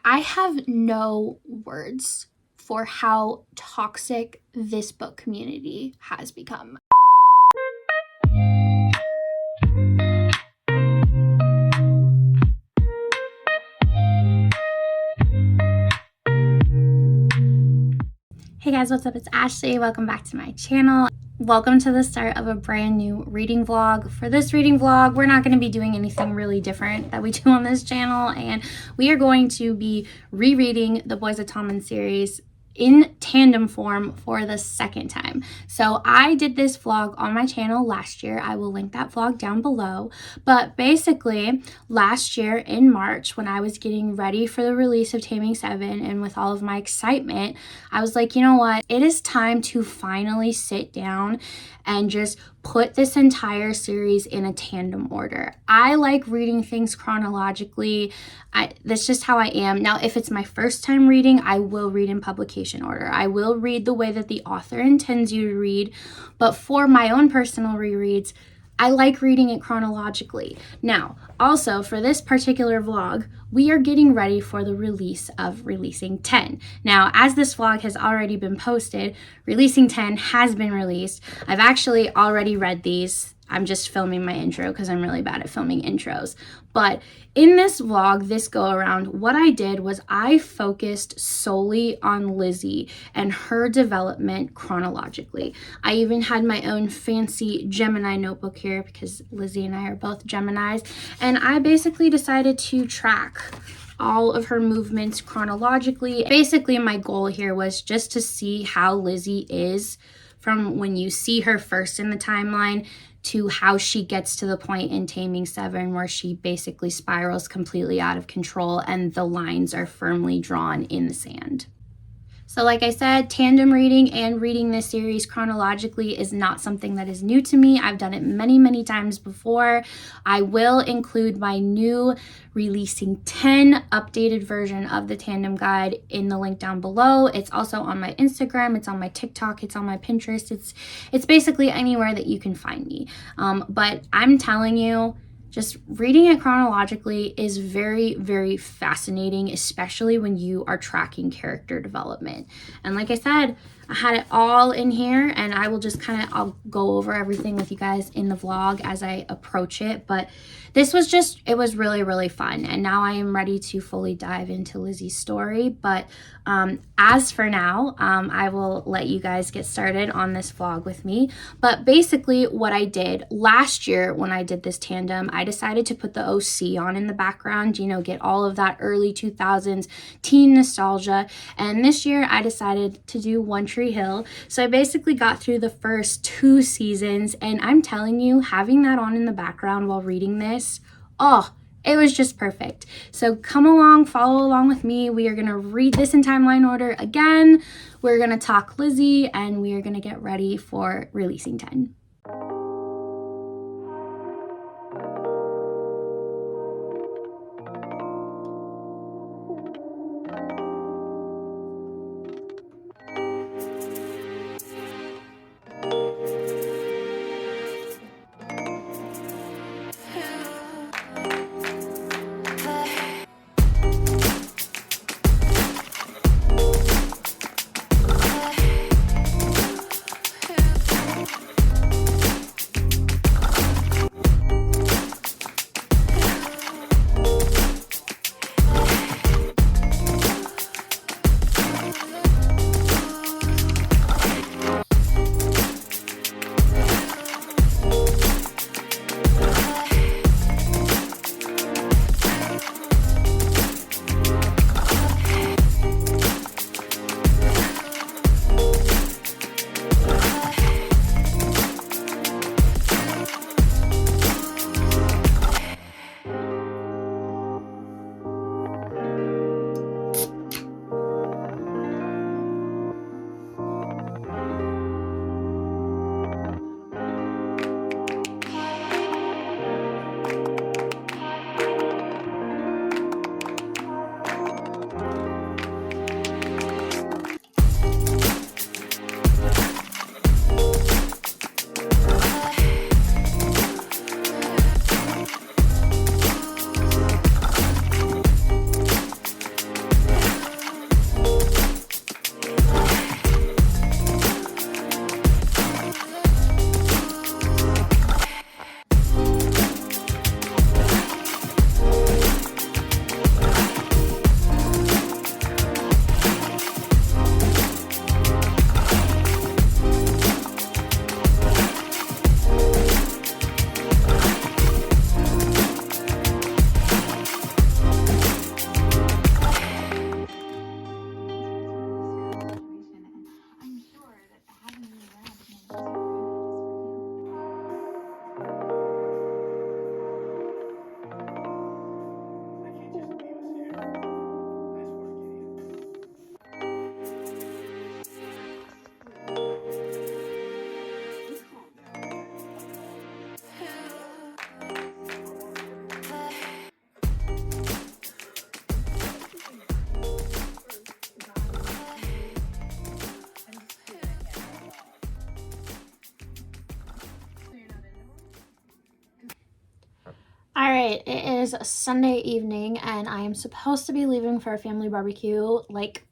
I have no words for how toxic this book community has become. Hey guys, what's up? It's Ashley. Welcome back to my channel. Welcome to the start of a brand new reading vlog. For this reading vlog, we're not going to be doing anything really different that we do on this channel, and we are going to be rereading the Boys of Tommen series in tandem form for the second time. So I did this vlog on my channel last year. I will link that vlog down below. But basically, last year in March, when I was getting ready for the release of Taming 7 and with all of my excitement, I was like, you know what? It is time to finally sit down and just put this entire series in a tandem order. I like reading things chronologically. That's just how I am. Now, if it's my first time reading, I will read in publication order. I will read the way that the author intends you to read. But for my own personal rereads, I like reading it chronologically. Now, also for this particular vlog, we are getting ready for the release of Releasing 10. Now, as this vlog has already been posted, Releasing 10 has been released. I've actually already read these. I'm just filming my intro because I'm really bad at filming intros. But in this vlog, this go around, what I did was I focused solely on Lizzy and her development chronologically. I even had my own fancy Gemini notebook here because Lizzy and I are both Geminis. And I basically decided to track all of her movements chronologically. Basically, my goal here was just to see how Lizzy is from when you see her first in the timeline to how she gets to the point in Taming 7 where she basically spirals completely out of control and the lines are firmly drawn in the sand. So like I said, tandem reading and reading this series chronologically is not something that is new to me. I've done it many, many times before. I will include my new Releasing 10 updated version of the tandem guide in the link down below. It's also on my Instagram, it's on my TikTok, it's on my Pinterest. It's basically anywhere that you can find me. But I'm telling you, just reading it chronologically is very, very fascinating, especially when you are tracking character development. And like I said, I had it all in here, and I will just I'll go over everything with you guys in the vlog as I approach it. But this was it was really, really fun. And now I am ready to fully dive into Lizzy's story. But as for now, I will let you guys get started on this vlog with me. But basically what I did last year when I did this tandem, I decided to put the OC on in the background, you know, get all of that early 2000s teen nostalgia. And this year I decided to do One Tree Hill. So I basically got through the first 2 seasons, and I'm telling you, having that on in the background while reading this, oh, it was just perfect. So come along, follow along with me. We are going to read this in timeline order again. We're going to talk Lizzy, and we are going to get ready for Releasing 10. right, it is Sunday evening and I am supposed to be leaving for a family barbecue like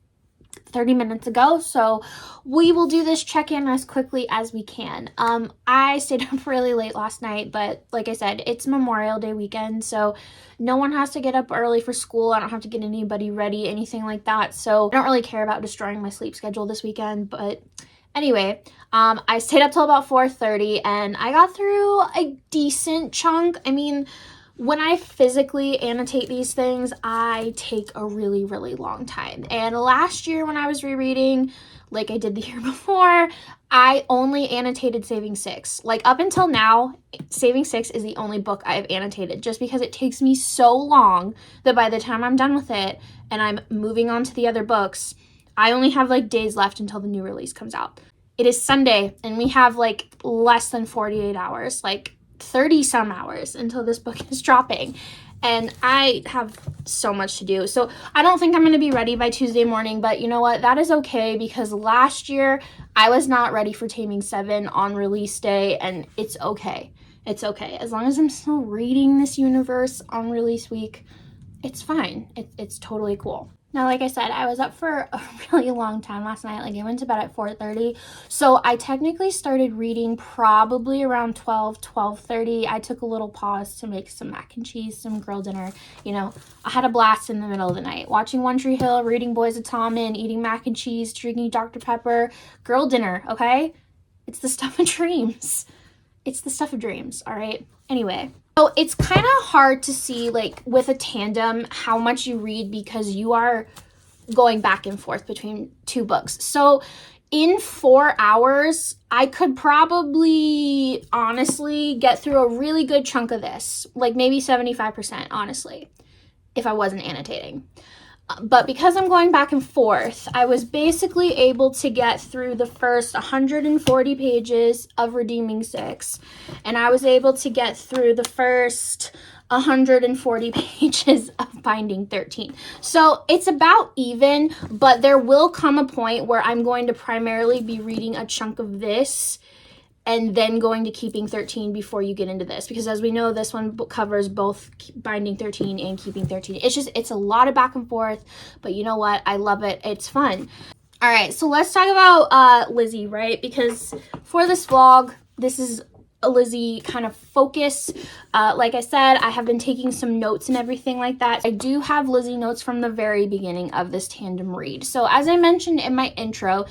30 minutes ago, so we will do this check-in as quickly as we can. I stayed up really late last night, but like I said, it's Memorial Day weekend, so no one has to get up early for school. I don't have to get anybody ready, anything like that, so I don't really care about destroying my sleep schedule this weekend. But anyway, I stayed up till about 4:30 and I got through a decent chunk. I mean, when I physically annotate these things, I take a really, really long time. And last year when I was rereading, like I did the year before, I only annotated Saving Six. Like up until now, Saving Six is the only book I've annotated, just because it takes me so long that by the time I'm done with it and I'm moving on to the other books, I only have like days left until the new release comes out. It is Sunday and we have like less than 48 hours, like 30 some hours until this book is dropping, and I have so much to do. So I don't think I'm going to be ready by Tuesday morning, but you know what? That is okay, because last year I was not ready for Taming 7 on release day, and it's okay. It's okay. As long as I'm still reading this universe on release week, it's fine. It's totally cool. Now, like I said, I was up for a really long time last night. Like I went to bed at 4:30. So I technically started reading probably around 12:30. I took a little pause to make some mac and cheese, some grill dinner. You know, I had a blast in the middle of the night. Watching One Tree Hill, reading Boys of Tommen, eating mac and cheese, drinking Dr. Pepper, grill dinner, okay? It's the stuff of dreams. It's the stuff of dreams, all right? Anyway. So it's kind of hard to see, like, with a tandem, how much you read, because you are going back and forth between two books. So in 4 hours, I could probably, honestly, get through a really good chunk of this. Like, maybe 75%, honestly, if I wasn't annotating. But because I'm going back and forth, I was basically able to get through the first 140 pages of Redeeming 6, and I was able to get through the first 140 pages of Binding 13. So it's about even, but there will come a point where I'm going to primarily be reading a chunk of this and then going to Keeping 13 before you get into this, because as we know, this one covers both Binding 13 and Keeping 13. It's a lot of back and forth, but you know what? I love it. It's fun. All right, so let's talk about Lizzy, right? Because for this vlog, this is a Lizzy kind of focus. Like I said, I have been taking some notes and everything like that. I do have Lizzy notes from the very beginning of this tandem read. So as I mentioned in my intro,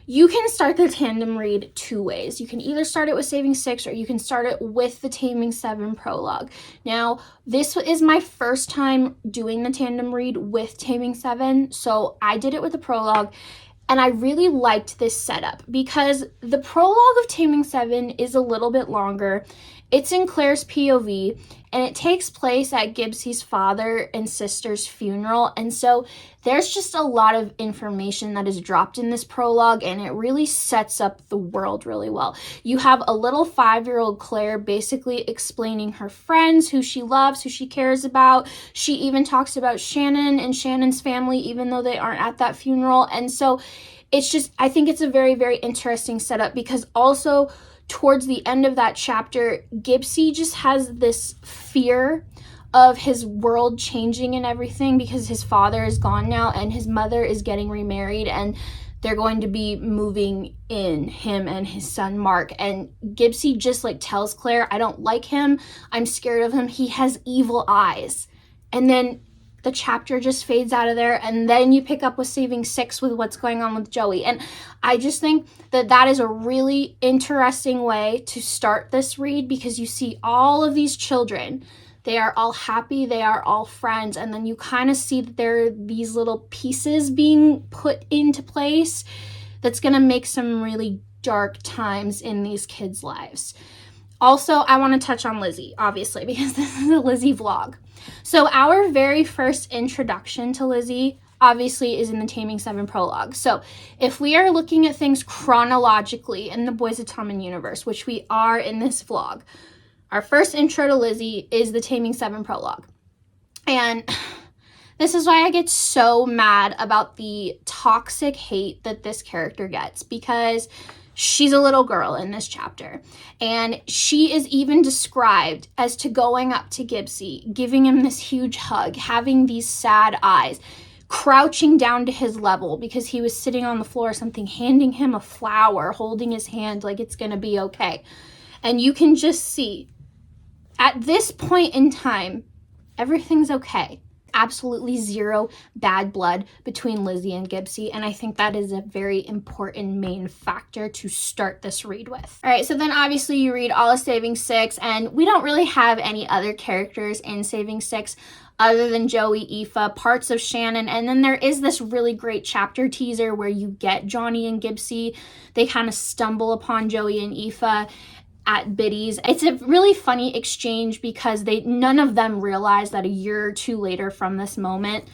you can start the tandem read two ways. You can either start it with Saving 6 or you can start it with the Taming 7 prologue. Now, this is my first time doing the tandem read with Taming 7, so I did it with the prologue, and I really liked this setup because the prologue of Taming 7 is a little bit longer. It's in Claire's POV, and it takes place at Gibbsy's father and sister's funeral, and so there's just a lot of information that is dropped in this prologue, and it really sets up the world really well. You have a little 5-year-old Claire basically explaining her friends, who she loves, who she cares about. She even talks about Shannon and Shannon's family, even though they aren't at that funeral, and so it's just, I think it's a very, very interesting setup, because also towards the end of that chapter, Gibbsy just has this fear of his world changing and everything, because his father is gone now and his mother is getting remarried, and they're going to be moving in, him and his son Mark. And Gibbsy just like tells Claire, I don't like him, I'm scared of him, he has evil eyes. And then the chapter just fades out of there, and then you pick up with Saving 6 with what's going on with Joey. And I just think that that is a really interesting way to start this read, because you see all of these children, they are all happy, they are all friends, and then you kind of see that there are these little pieces being put into place that's going to make some really dark times in these kids' lives. Also, I want to touch on Lizzy, obviously, because this is a Lizzy vlog. So our very first introduction to Lizzy, obviously, is in the Taming 7 prologue. So if we are looking at things chronologically in the Boys of Tommen universe, which we are in this vlog, our first intro to Lizzy is the Taming 7 prologue. And this is why I get so mad about the toxic hate that this character gets, because She's a little girl in this chapter, and she is even described as to going up to Gibbsy, giving him this huge hug, having these sad eyes, crouching down to his level because he was sitting on the floor or something, handing him a flower, holding his hand like it's gonna be okay. And you can just see, at this point in time, everything's okay. Absolutely zero bad blood between Lizzie and Gibbsy, and I think that is a very important main factor to start this read with. All right, so then obviously you read all of Saving Six, and we don't really have any other characters in Saving Six other than Joey, Aoife, parts of Shannon, and then there is this really great chapter teaser where you get Johnny and Gibbsy. They kind of stumble upon Joey and Aoife at Biddy's. It's a really funny exchange because none of them realize that a year or two later from this moment,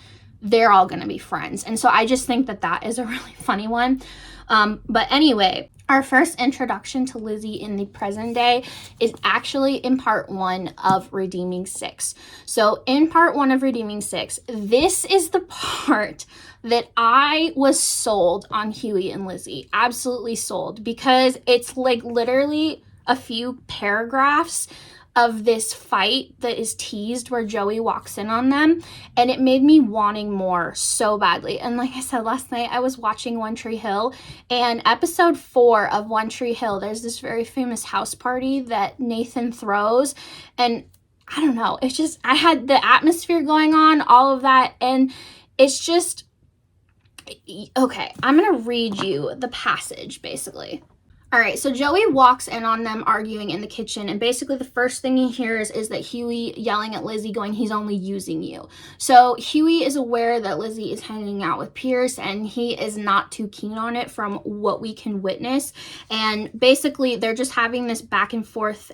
they're all going to be friends. And so I just think that that is a really funny one. But anyway, our first introduction to Lizzie in the present day is actually in part 1 of Redeeming Six. So in part 1 of Redeeming Six, this is the part that I was sold on Huey and Lizzie. Absolutely sold, because it's like literally a few paragraphs of this fight that is teased where Joey walks in on them, and it made me wanting more so badly. And like I said last night, I was watching One Tree Hill, and episode 4 of One Tree Hill, there's this very famous house party that Nathan throws, and I don't know, it's just, I had the atmosphere going on, all of that, and it's just, okay, I'm gonna read you the passage basically. All right, so Joey walks in on them arguing in the kitchen, and basically the first thing he hears is that Huey yelling at Lizzie going, "He's only using you." So Huey is aware that Lizzie is hanging out with Pierce, and he is not too keen on it from what we can witness. And basically they're just having this back and forth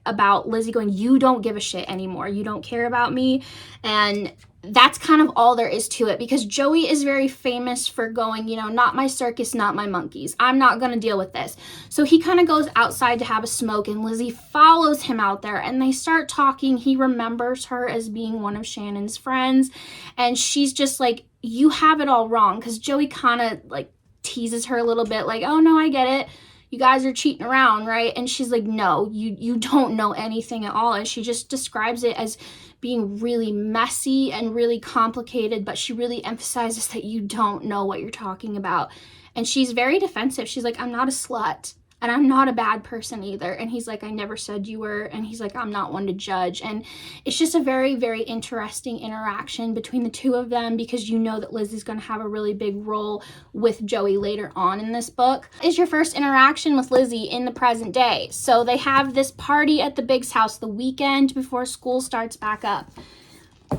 about Lizzie going, "You don't give a shit anymore. You don't care about me." And that's kind of all there is to it, because Joey is very famous for going, you know, "Not my circus, not my monkeys. I'm not going to deal with this." So he kind of goes outside to have a smoke, and Lizzie follows him out there, and they start talking. He remembers her as being one of Shannon's friends, and she's just like, "You have it all wrong," because Joey kind of like teases her a little bit like, "Oh no, I get it. You guys are cheating around, right?" And she's like, "No, you don't know anything at all." And she just describes it as being really messy and really complicated, but she really emphasizes that you don't know what you're talking about. And she's very defensive. She's like, "I'm not a slut, and I'm not a bad person either." And he's like, "I never said you were." And he's like, "I'm not one to judge." And it's just a very, very interesting interaction between the two of them, because you know that Lizzie's going to have a really big role with Joey later on in this book. Is your first interaction with Lizzie in the present day. So they have this party at the Biggs house the weekend before school starts back up.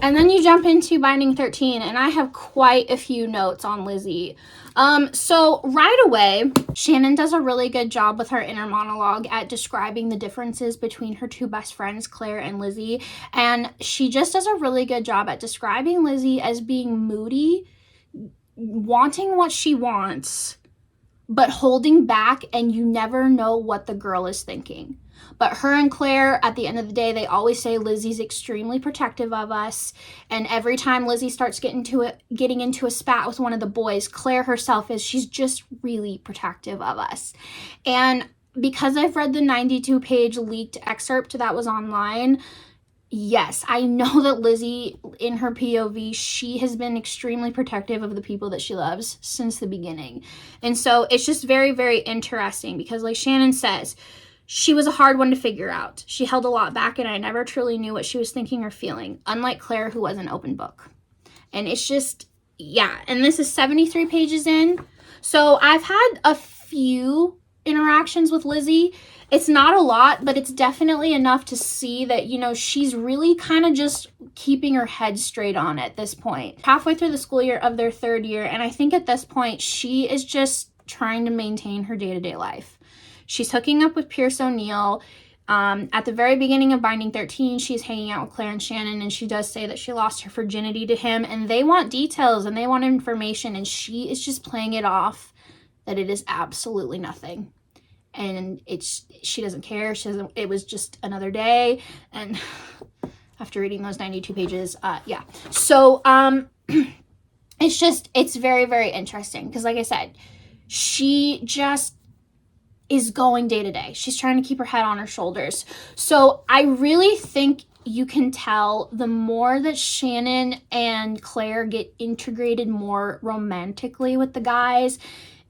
And then you jump into Binding 13, and I have quite a few notes on Lizzie. So right away, Shannon does a really good job with her inner monologue at describing the differences between her two best friends, Claire and Lizzie. And she just does a really good job at describing Lizzie as being moody, wanting what she wants, but holding back, and you never know what the girl is thinking. But her and Claire, at the end of the day, they always say Lizzie's extremely protective of us. And every time Lizzie starts getting into a spat with one of the boys, Claire herself she's just really protective of us. And because I've read the 92-page leaked excerpt that was online, yes, I know that Lizzie, in her POV, she has been extremely protective of the people that she loves since the beginning. And so it's just very, very interesting, because like Shannon says, she was a hard one to figure out. She held a lot back, and I never truly knew what she was thinking or feeling, unlike Claire, who was an open book. And it's just, yeah. And this is 73 pages in. So I've had a few interactions with Lizzie. It's not a lot, but it's definitely enough to see that, you know, she's really kind of just keeping her head straight on at this point. Halfway through the school year of their 3rd year, and I think at this point, she is just trying to maintain her day-to-day life. She's hooking up with Pierce O'Neill. At the very beginning of Binding 13, she's hanging out with Claire and Shannon, and she does say that she lost her virginity to him, and they want details and they want information, and she is just playing it off that it is absolutely nothing. And she doesn't care. It was just another day. And after reading those 92 pages, yeah. So it's very, very interesting, because like I said, she just is going day to day. She's trying to keep her head on her shoulders. So I really think you can tell the more that Shannon and Claire get integrated more romantically with the guys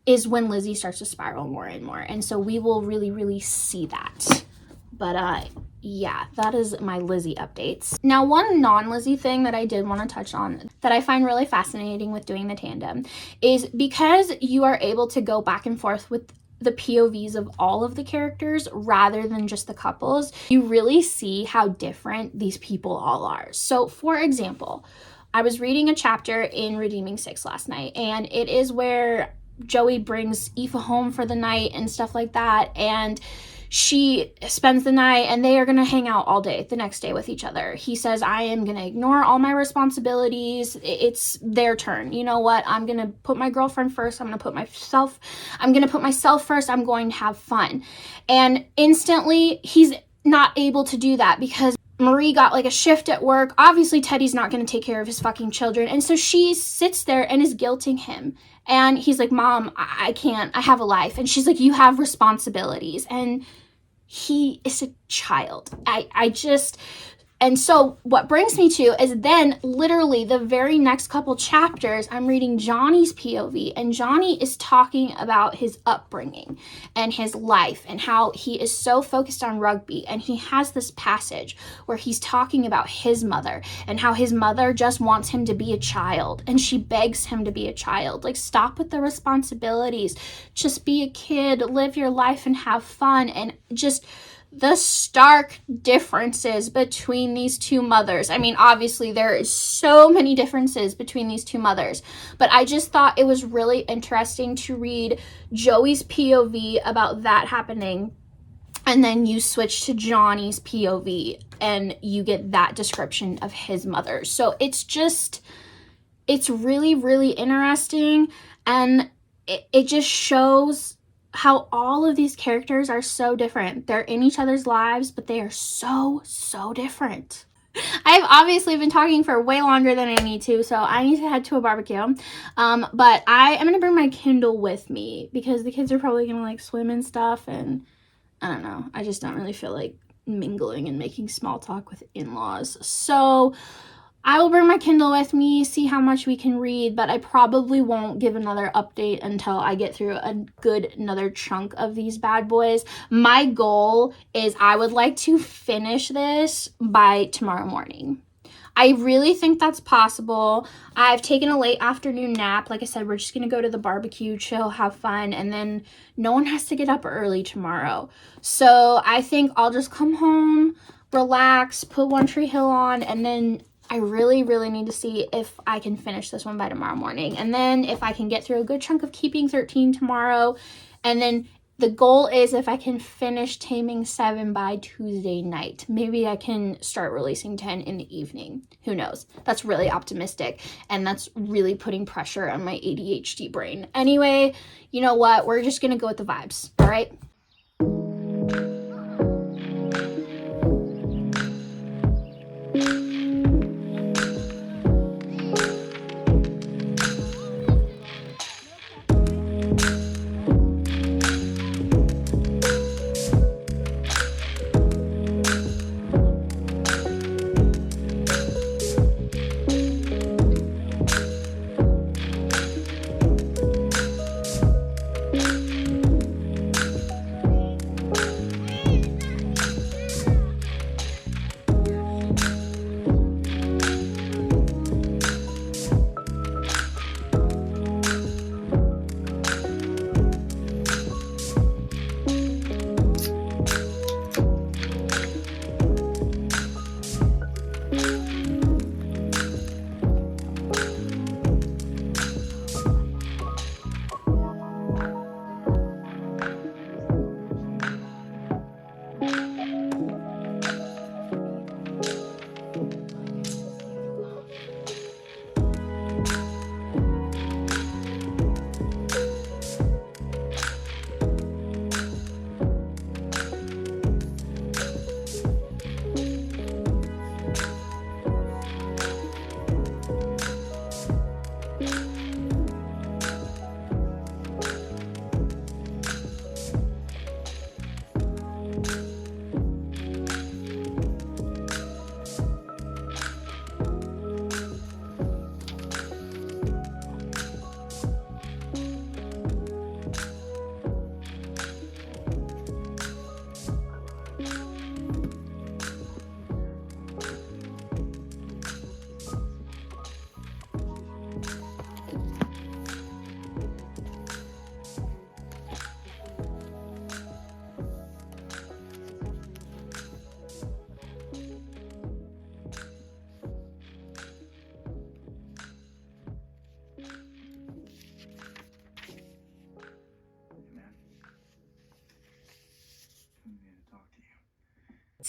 is when Lizzie starts to spiral more and more. And so we will really, really see that. But yeah, that is my Lizzie updates. Now, one non-Lizzie thing that I did want to touch on that I find really fascinating with doing the tandem is because you are able to go back and forth with the POVs of all of the characters rather than just the couples, you really see how different these people all are. So for example, I was reading a chapter in Redeeming Six last night, and it is where Joey brings Aoife home for the night and stuff like that, and she spends the night and they are going to hang out all day the next day with each other. He says, I am going to ignore all my responsibilities. It's their turn. You know what? I'm going to put my girlfriend first. I'm going to put myself first. I'm going to have fun. And instantly he's not able to do that because Marie got like a shift at work. Obviously Teddy's not going to take care of his fucking children. And so she sits there and is guilting him. And he's like, Mom, I can't. I have a life. And she's like, you have responsibilities. And he is a child. And so what brings me to is then literally the very next couple chapters, I'm reading Johnny's POV, and Johnny is talking about his upbringing and his life and how he is so focused on rugby. And he has this passage where he's talking about his mother and how his mother just wants him to be a child, and she begs him to be a child. Like, stop with the responsibilities. Just be a kid, live your life and have fun. And just the stark differences between these two mothers. I mean, obviously there is so many differences between these two mothers, but I just thought it was really interesting to read Joey's POV about that happening, and then you switch to Johnny's POV and you get that description of his mother. So it's really, really interesting, and it just shows how all of these characters are so different. They're in each other's lives, but they are so, so different. I've obviously been talking for way longer than I need to, so I need to head to a barbecue. But I am going to bring my Kindle with me because the kids are probably going to like swim and stuff, and I don't know. I just don't really feel like mingling and making small talk with in-laws. So I will bring my Kindle with me, see how much we can read, but I probably won't give another update until I get through another chunk of these bad boys. My goal is I would like to finish this by tomorrow morning. I really think that's possible. I've taken a late afternoon nap. Like I said, we're just going to go to the barbecue, chill, have fun, and then no one has to get up early tomorrow. So I think I'll just come home, relax, put One Tree Hill on, and then I really, really need to see if I can finish this one by tomorrow morning. And then if I can get through a good chunk of Keeping 13 tomorrow. And then the goal is if I can finish Taming 7 by Tuesday night. Maybe I can start releasing 10 in the evening. Who knows? That's really optimistic. And that's really putting pressure on my ADHD brain. Anyway, you know what? We're just going to go with the vibes. All right?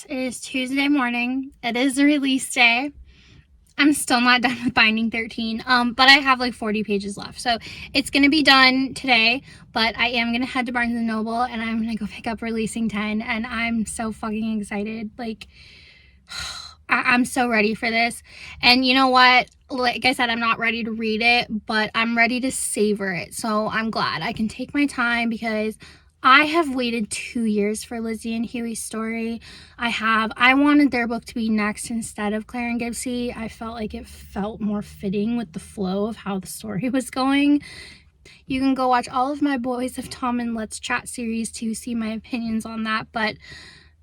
guys, it is Tuesday morning. It is the release day. I'm still not done with binding 13, but I have like 40 pages left, so it's gonna be done today. But I am gonna head to Barnes and Noble and I'm gonna go pick up releasing 10, and I'm so fucking excited. Like, I'm so ready for this. And you know what? Like I said, I'm not ready to read it, but I'm ready to savor it. So I'm glad I can take my time, because I have waited 2 years for Lizzie and Huey's story. I wanted their book to be next instead of Claire and Gibbsy. I felt like it felt more fitting with the flow of how the story was going. You can go watch all of my Boys of Tommen Let's Chat series to see my opinions on that, but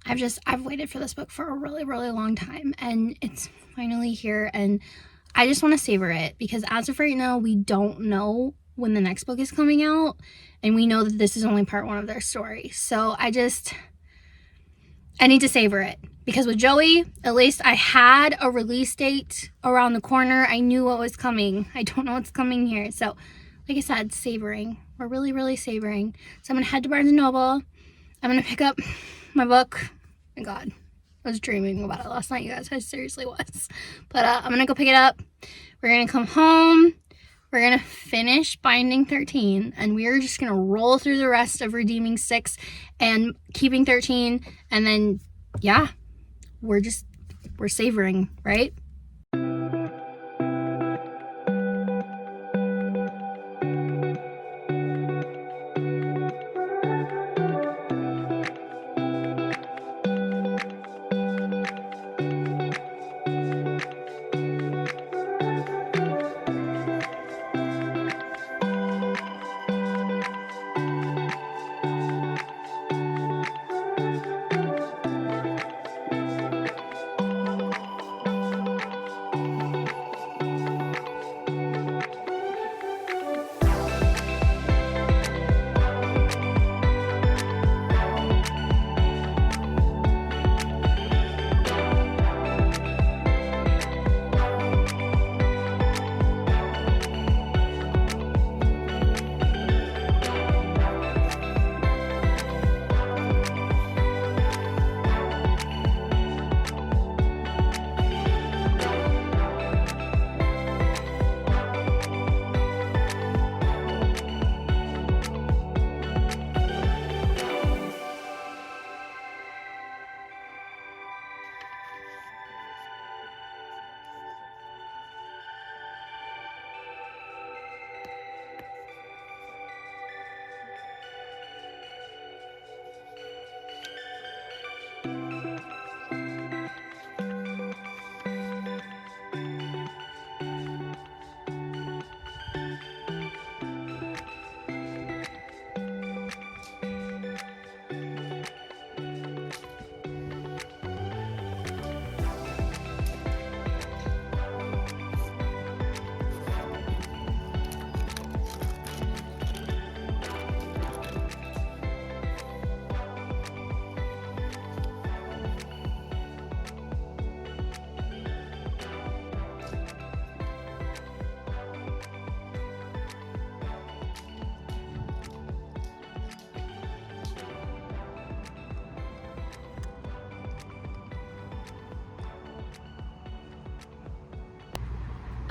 I've waited for this book for a really, really long time, and it's finally here, and I just want to savor it, because as of right now, we don't know when the next book is coming out, and we know that this is only part 1 of their story. So I need to savor it, because with Joey, at least I had a release date around the corner. I knew what was coming. I don't know what's coming here. So like I said, savoring. We're really, really savoring. So I'm going to head to Barnes & Noble. I'm going to pick up my book. My God, I was dreaming about it last night, you guys. I seriously was. But I'm going to go pick it up. We're going to come home. We're going to finish binding 13. And we're just going to roll through the rest of redeeming 6 and keeping 13. And then, yeah, we're savoring, right?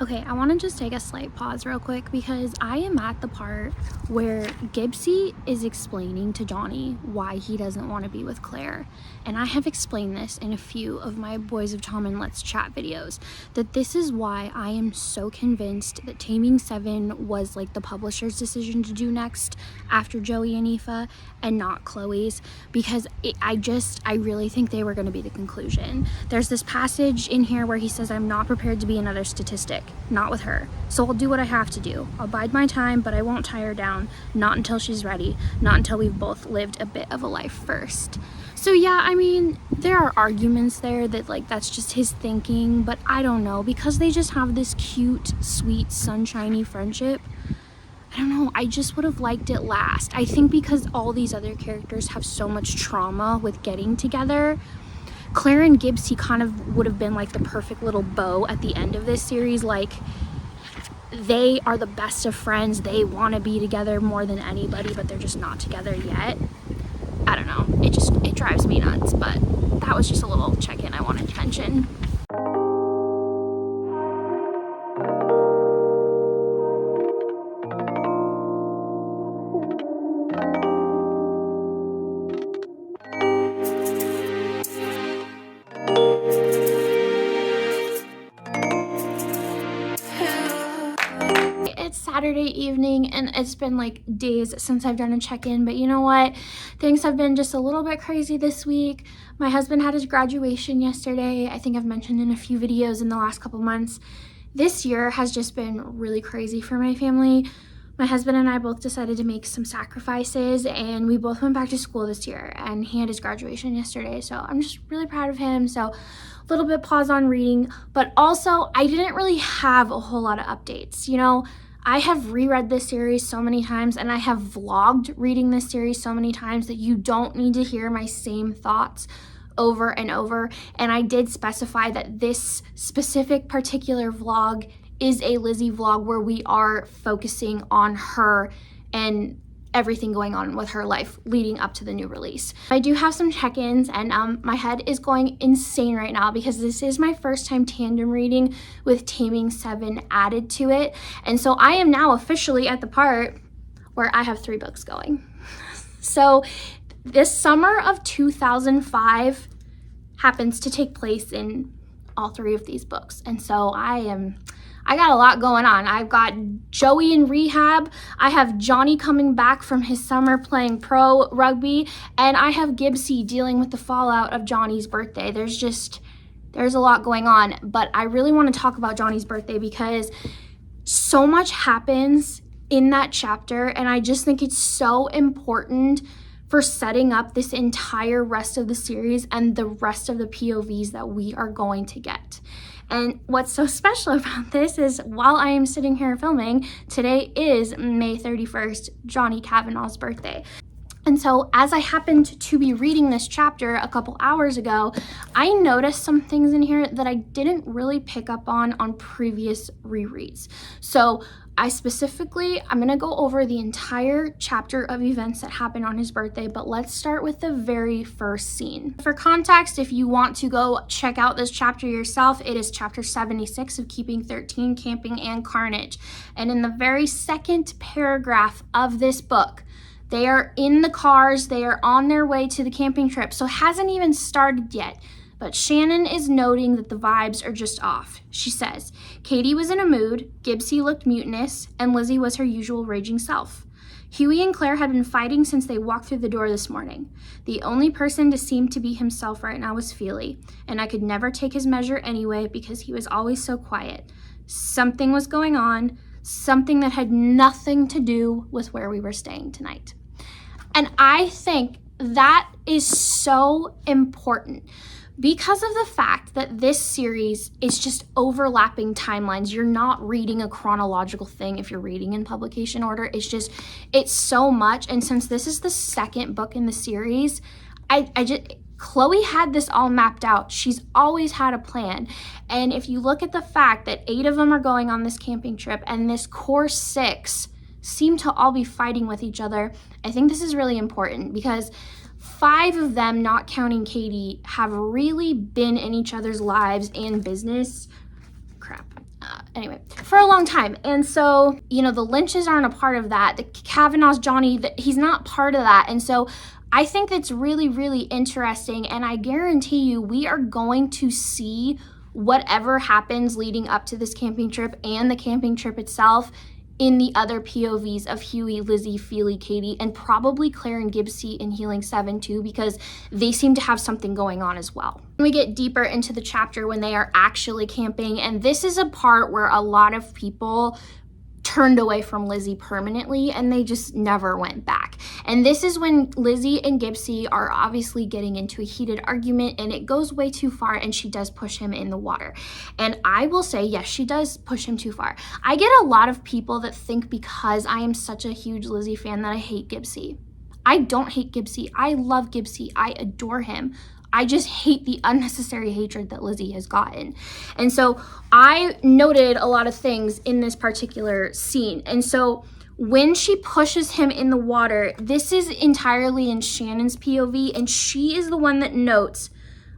Okay, I want to just take a slight pause real quick, because I am at the part where Gibbsy is explaining to Johnny why he doesn't want to be with Claire. And I have explained this in a few of my Boys of Tom and Let's Chat videos, that this is why I am so convinced that Taming 7 was like the publisher's decision to do next after Joey and Aoife, and not Chloe's, because I really think they were going to be the conclusion. There's this passage in here where he says, "I'm not prepared to be another statistic, not with her. So I'll do what I have to do. I'll bide my time, but I won't tie her down. Not until she's ready. Not until we've both lived a bit of a life first." So yeah, I mean, there are arguments there that like that's just his thinking, but I don't know, because they just have this cute, sweet, sunshiny friendship. I don't know, I just would have liked it last. I think because all these other characters have so much trauma with getting together, Claire and Gibbsy kind of would have been like the perfect little bow at the end of this series. Like, they are the best of friends. They want to be together more than anybody, but they're just not together yet. I don't know, it drives me nuts. But that was just a little check-in I wanted to mention. It's Saturday evening and it's been like days since I've done a check-in, but you know what? Things have been just a little bit crazy this week. My husband had his graduation yesterday. I think I've mentioned in a few videos in the last couple months. This year has just been really crazy for my family. My husband and I both decided to make some sacrifices, and we both went back to school this year, and he had his graduation yesterday, so I'm just really proud of him. So a little bit pause on reading, but also I didn't really have a whole lot of updates. You know, I have reread this series so many times, and I have vlogged reading this series so many times that you don't need to hear my same thoughts over and over. And I did specify that this specific particular vlog is a Lizzy vlog where we are focusing on her and everything going on with her life leading up to the new release. I do have some check-ins, and my head is going insane right now because this is my first time tandem reading with Taming 7 added to it. And so I am now officially at the part where I have 3 books going. So this summer of 2005 happens to take place in all 3 of these books. And so I got a lot going on. I've got Joey in rehab, I have Johnny coming back from his summer playing pro rugby, and I have Gibbsy dealing with the fallout of Johnny's birthday. There's a lot going on, but I really want to talk about Johnny's birthday because so much happens in that chapter, and I just think it's so important for setting up this entire rest of the series and the rest of the POVs that we are going to get. And what's so special about this is while I am sitting here filming, today is May 31st, Johnny Kavanaugh's birthday. And so as I happened to be reading this chapter a couple hours ago, I noticed some things in here that I didn't really pick up on previous rereads. So I'm gonna go over the entire chapter of events that happened on his birthday, but let's start with the very first scene. For context, if you want to go check out this chapter yourself, it is chapter 76 of Keeping 13, Camping and Carnage. And in the very second paragraph of this book, they are in the cars, they are on their way to the camping trip, so it hasn't even started yet. But Shannon is noting that the vibes are just off. She says, Katie was in a mood, Gibbsy looked mutinous, and Lizzie was her usual raging self. Huey and Claire had been fighting since they walked through the door this morning. The only person to seem to be himself right now was Feely, and I could never take his measure anyway because he was always so quiet. Something was going on, something that had nothing to do with where we were staying tonight. And I think that is so important because of the fact that this series is just overlapping timelines. You're not reading a chronological thing if you're reading in publication order. It's so much. And since this is the second book in the series, Chloe had this all mapped out. She's always had a plan. And if you look at the fact that 8 of them are going on this camping trip and this core 6 seem to all be fighting with each other, I think this is really important because 5 of them, not counting Katie, have really been in each other's lives and business. Anyway, for a long time. And so, you know, the Lynches aren't a part of that. The Kavanaugh's Johnny, he's not part of that. And so I think that's really, really interesting. And I guarantee you we are going to see whatever happens leading up to this camping trip and the camping trip itself in the other POVs of Huey, Lizzie, Feely, Katie, and probably Claire and Gibbsy in Healing 7 too, because they seem to have something going on as well. We get deeper into the chapter when they are actually camping, and this is a part where a lot of people turned away from Lizzie permanently and they just never went back. And this is when Lizzie and Gibbsy are obviously getting into a heated argument and it goes way too far and she does push him in the water. And I will say, yes, she does push him too far. I get a lot of people that think because I am such a huge Lizzie fan that I hate Gibbsy. I don't hate Gibbsy. I love Gibbsy. I adore him. I just hate the unnecessary hatred that Lizzie has gotten. And so I noted a lot of things in this particular scene. And so when she pushes him in the water, this is entirely in Shannon's POV, and she is the one that notes,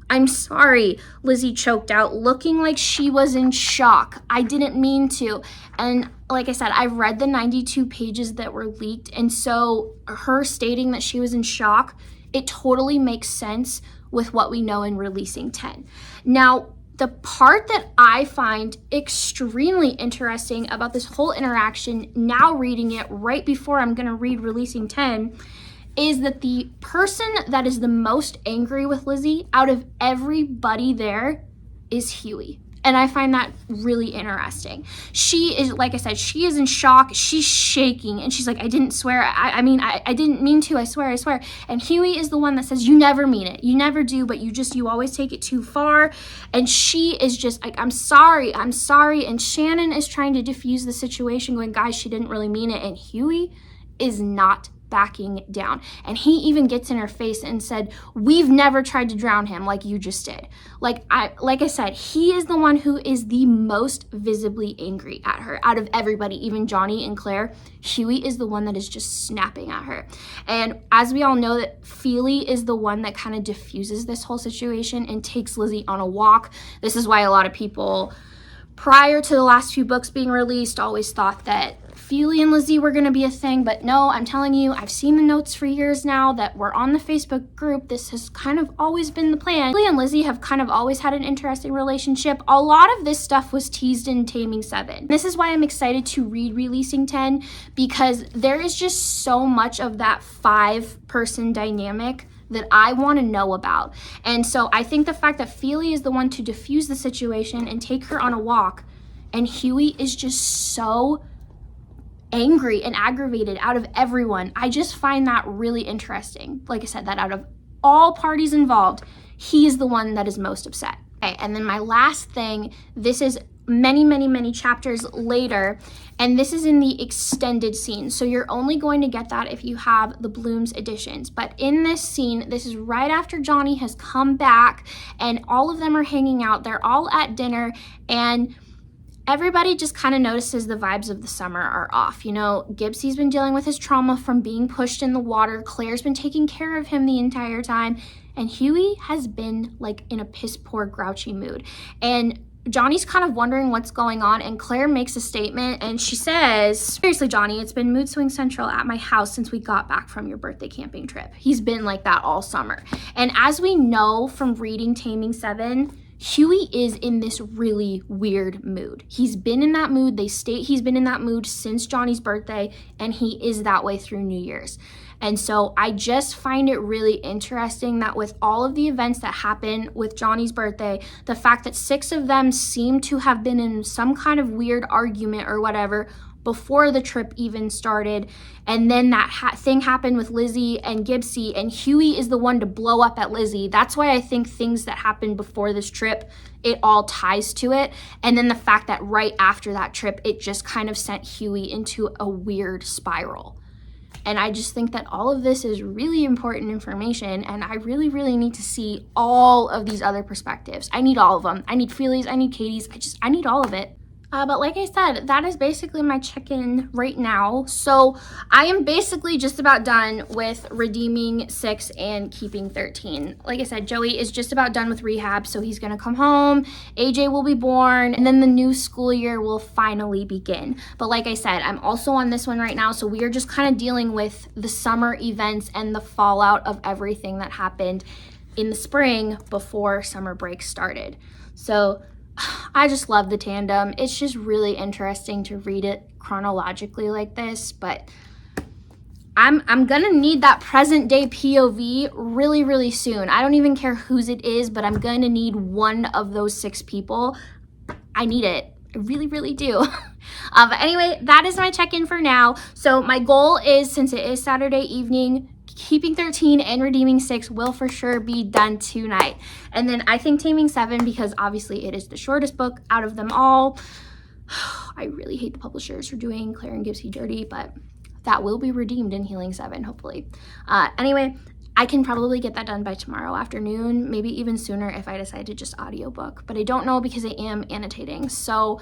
"I'm sorry," Lizzy choked out, looking like she was in shock. "I didn't mean to." And like I said, I've read the 92 pages that were leaked, and so her stating that she was in shock, it totally makes sense with what we know in releasing 10. Now, the part that I find extremely interesting about this whole interaction, now reading it right before I'm going to read releasing 10, is that the person that is the most angry with Lizzy out of everybody there is Huey. And I find that really interesting. She is, like I said, she is in shock. She's shaking, and she's like, "I didn't swear. I mean, I didn't mean to. I swear, I swear." And Huey is the one that says, "You never mean it. You never do, but you always take it too far." And she is just like, "I'm sorry, I'm sorry." And Shannon is trying to diffuse the situation, going, "Guys, she didn't really mean it." And Huey is not backing down. And he even gets in her face and said, "We've never tried to drown him like you just did." Like I said, he is the one who is the most visibly angry at her out of everybody, even Johnny and Claire. Huey is the one that is just snapping at her. And as we all know, that Feely is the one that kind of diffuses this whole situation and takes Lizzy on a walk. This is why a lot of people, prior to the last few books being released, always thought that Feely and Lizzy were going to be a thing, but no, I'm telling you, I've seen the notes for years now that were on the Facebook group. This has kind of always been the plan. Feely and Lizzy have kind of always had an interesting relationship. A lot of this stuff was teased in Taming 7. This is why I'm excited to read Releasing 10, because there is just so much of that 5-person dynamic that I want to know about. And so I think the fact that Feely is the one to diffuse the situation and take her on a walk, and Huey is just so angry and aggravated out of everyone, I just find that really interesting. Like I said, that out of all parties involved, he is the one that is most upset. Okay, and then my last thing, this is many chapters later, and this is in the extended scene. So you're only going to get that if you have the Bloom's editions. But in this scene, this is right after Johnny has come back and all of them are hanging out. They're all at dinner, and everybody just kind of notices the vibes of the summer are off. You know, Gibbsy's been dealing with his trauma from being pushed in the water. Claire's been taking care of him the entire time. And Huey has been like in a piss poor, grouchy mood. And Johnny's kind of wondering what's going on, and Claire makes a statement and she says, "Seriously, Johnny, it's been mood swing central at my house since we got back from your birthday camping trip." He's been like that all summer. And as we know from reading Taming 7, Huey is in this really weird mood. He's been in that mood. They state he's been in that mood since Johnny's birthday, and he is that way through New Year's. And so I just find it really interesting that with all of the events that happen with Johnny's birthday, the fact that 6 of them seem to have been in some kind of weird argument or whatever before the trip even started, and then that thing happened with Lizzy and Gibbsy, and Huey is the one to blow up at Lizzy. That's why I think things that happened before this trip, it all ties to it. And then the fact that right after that trip, it just kind of sent Huey into a weird spiral. And I just think that all of this is really important information, and I really need to see all of these other perspectives. I need all of them. I need Feely's, I need Katie's, I need all of it. But like I said, that is basically my check-in right now. So I am basically just about done with redeeming 6 and keeping 13. Like I said, Joey is just about done with rehab, so he's gonna come home, AJ will be born, and then the new school year will finally begin. But like I said, I'm also on this one right now, so we are just kind of dealing with the summer events and the fallout of everything that happened in the spring before summer break started. So I just love the Tandem. It's just really interesting to read it chronologically like this, but I'm gonna need that present day POV really soon. I don't even care whose it is, but I'm gonna need one of those 6 people. I need it. I really do. But anyway, that is my check-in for now. So my goal is, since it is Saturday evening, keeping 13 and redeeming 6 will for sure be done tonight. And then I think Taming 7, because obviously it is the shortest book out of them all. I really hate the publishers for doing Claire and Gibbsy dirty, but that will be redeemed in Healing 7, hopefully. Anyway, I can probably get that done by tomorrow afternoon, maybe even sooner if I decide to just audiobook. But I don't know, because I am annotating. So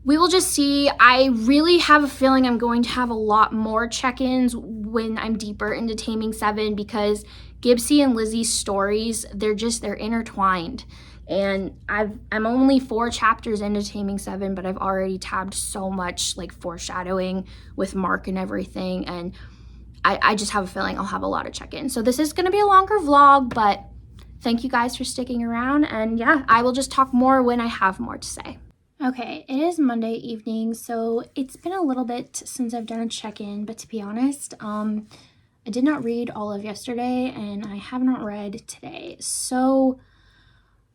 we will just see. I really have a feeling I'm going to have a lot more check-ins when I'm deeper into Taming 7, because Gibbsy and Lizzie's stories, they're intertwined. And I'm only 4 chapters into Taming 7, but I've already tabbed so much like foreshadowing with Mark and everything. And I just have a feeling I'll have a lot of check-ins. So this is going to be a longer vlog, but thank you guys for sticking around. And yeah, I will just talk more when I have more to say. Okay, it is Monday evening, so it's been a little bit since I've done a check-in, but to be honest, I did not read all of yesterday and I have not read today. So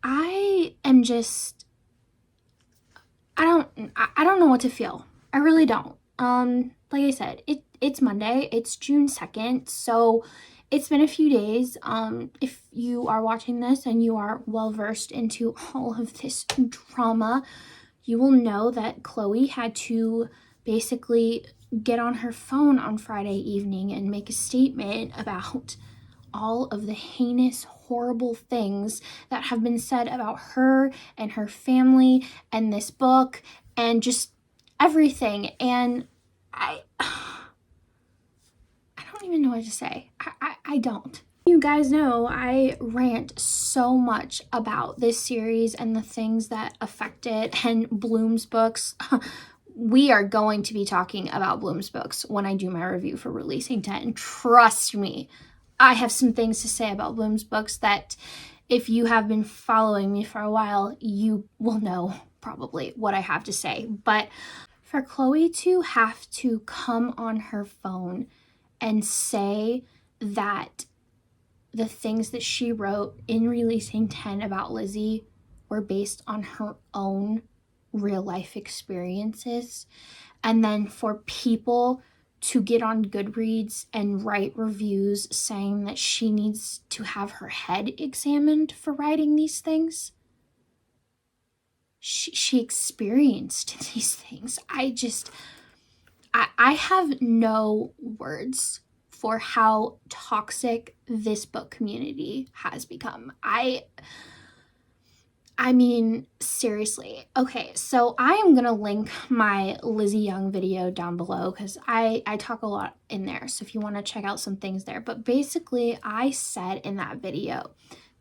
I am just, I don't know what to feel. I really don't. Like I said, it's Monday, it's June 2nd, so it's been a few days. If you are watching this and you are well versed into all of this drama, you will know that Chloe had to basically get on her phone on Friday evening and make a statement about all of the heinous, horrible things that have been said about her and her family and this book and just everything. And I don't even know what to say. I don't. You guys know I rant so much about this series and the things that affect it and Bloom's books. We are going to be talking about Bloom's books when I do my review for Releasing 10. Trust me, I have some things to say about Bloom's books that if you have been following me for a while, you will know probably what I have to say. But for Chloe to have to come on her phone and say that the things that she wrote in Releasing 10 about Lizzy were based on her own real life experiences, and then for people to get on Goodreads and write reviews saying that she needs to have her head examined for writing these things. She experienced these things. I have no words for how toxic this book community has become. I mean, seriously. Okay, so I am going to link my Lizzy Young video down below because I talk a lot in there. So if you want to check out some things there. But basically, I said in that video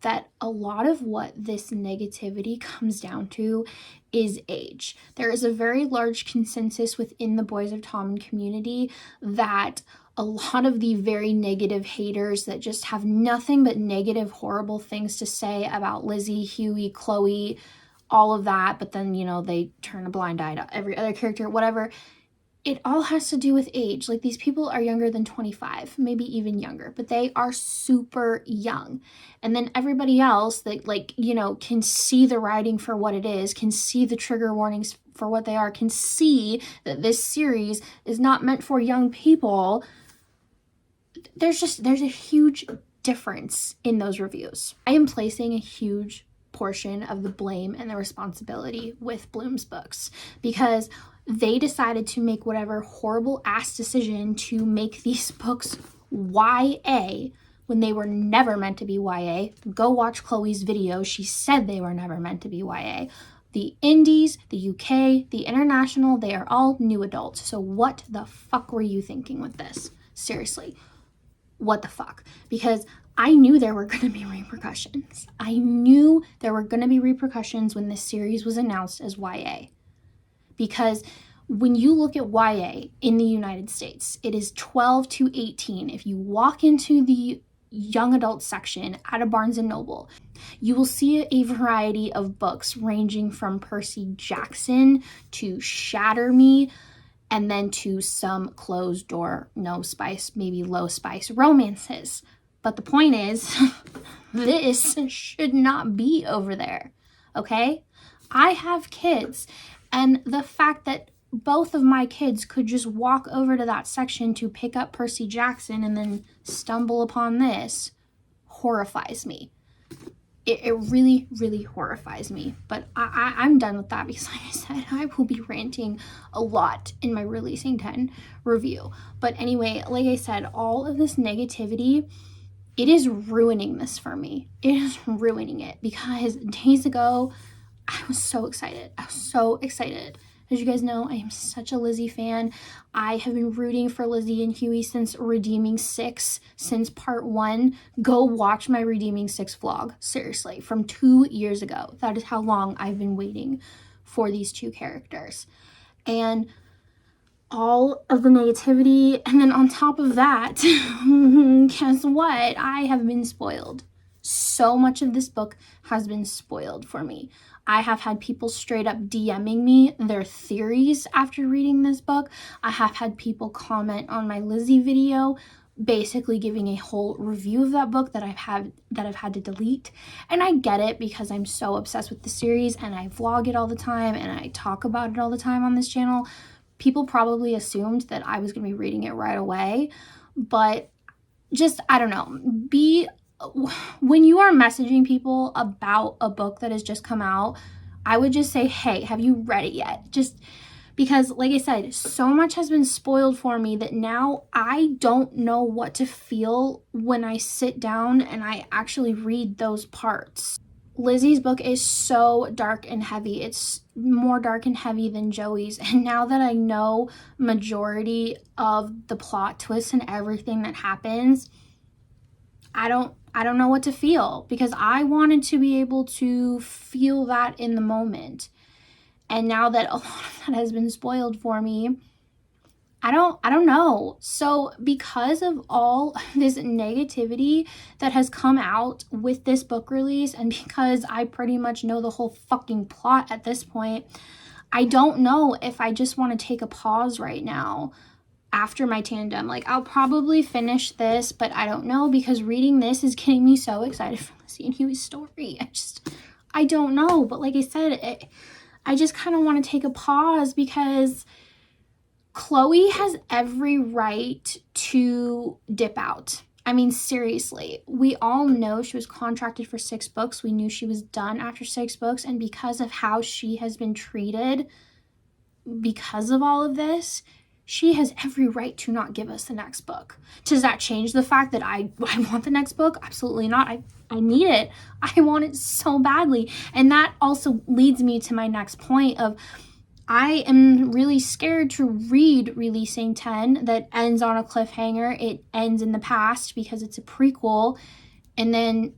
that a lot of what this negativity comes down to is age. There is a very large consensus within the Boys of Tommen community that a lot of the very negative haters that just have nothing but negative, horrible things to say about Lizzy, Huey, Chloe, all of that, but then, you know, they turn a blind eye to every other character, whatever. It all has to do with age. Like, these people are younger than 25, maybe even younger, but they are super young. And then everybody else that, like, you know, can see the writing for what it is, can see the trigger warnings for what they are, can see that this series is not meant for young people. There's a huge difference in those reviews. I am placing a huge portion of the blame and the responsibility with Bloom's books because they decided to make whatever horrible ass decision to make these books YA when they were never meant to be YA. Go watch Chloe's video. She said they were never meant to be YA. The indies, the UK, the international, they are all new adults. So what the fuck were you thinking with this? Seriously. What the fuck? Because I knew there were going to be repercussions. I knew there were going to be repercussions when this series was announced as YA. Because when you look at YA in the United States, it is 12 to 18. If you walk into the young adult section at a Barnes & Noble, you will see a variety of books ranging from Percy Jackson to Shatter Me, and then to some closed door, no spice, maybe low spice romances. But the point is, this should not be over there, okay? I have kids, and the fact that both of my kids could just walk over to that section to pick up Percy Jackson and then stumble upon this horrifies me. It really, really horrifies me. But I'm done with that because, like I said, I will be ranting a lot in my Releasing 10 review. But anyway, like I said, all of this negativity, it is ruining this for me. It is ruining it because days ago, I was so excited. I was so excited As you guys know, I am such a Lizzy fan. I have been rooting for Lizzy and Huey since Redeeming 6, since part 1. Go watch my Redeeming 6 vlog, seriously, from 2 years ago. That is how long I've been waiting for these two characters. And all of the negativity, and then on top of that, guess what? I have been spoiled. So much of this book has been spoiled for me. I have had people straight up DMing me their theories after reading this book. I have had people comment on my Lizzy video, basically giving a whole review of that book that I've had to delete. And I get it, because I'm so obsessed with the series and I vlog it all the time and I talk about it all the time on this channel. People probably assumed that I was going to be reading it right away, but just, I don't know, when you are messaging people about a book that has just come out, I would just say, hey, have you read it yet? Just because, like I said, so much has been spoiled for me that now I don't know what to feel when I sit down and I actually read those parts. Lizzy's book is so dark and heavy. It's more dark and heavy than Joey's. And now that I know majority of the plot twists and everything that happens, I don't know what to feel, because I wanted to be able to feel that in the moment. And now that a lot of that has been spoiled for me, I don't know. So because of all this negativity that has come out with this book release, and because I pretty much know the whole fucking plot at this point, I don't know if I just want to take a pause right now after my tandem. Like, I'll probably finish this, but I don't know, because reading this is getting me so excited for Lizzy and Huey's story. I don't know. But like I said, I just kind of want to take a pause, because Chloe has every right to dip out. I mean, seriously, we all know she was contracted for 6 books. We knew she was done after 6 books. And because of how she has been treated, because of all of this, she has every right to not give us the next book. Does that change the fact that I want the next book? Absolutely not. I need it. I want it so badly. And that also leads me to my next point of, I am really scared to read Releasing 10 that ends on a cliffhanger. It ends in the past because it's a prequel, and then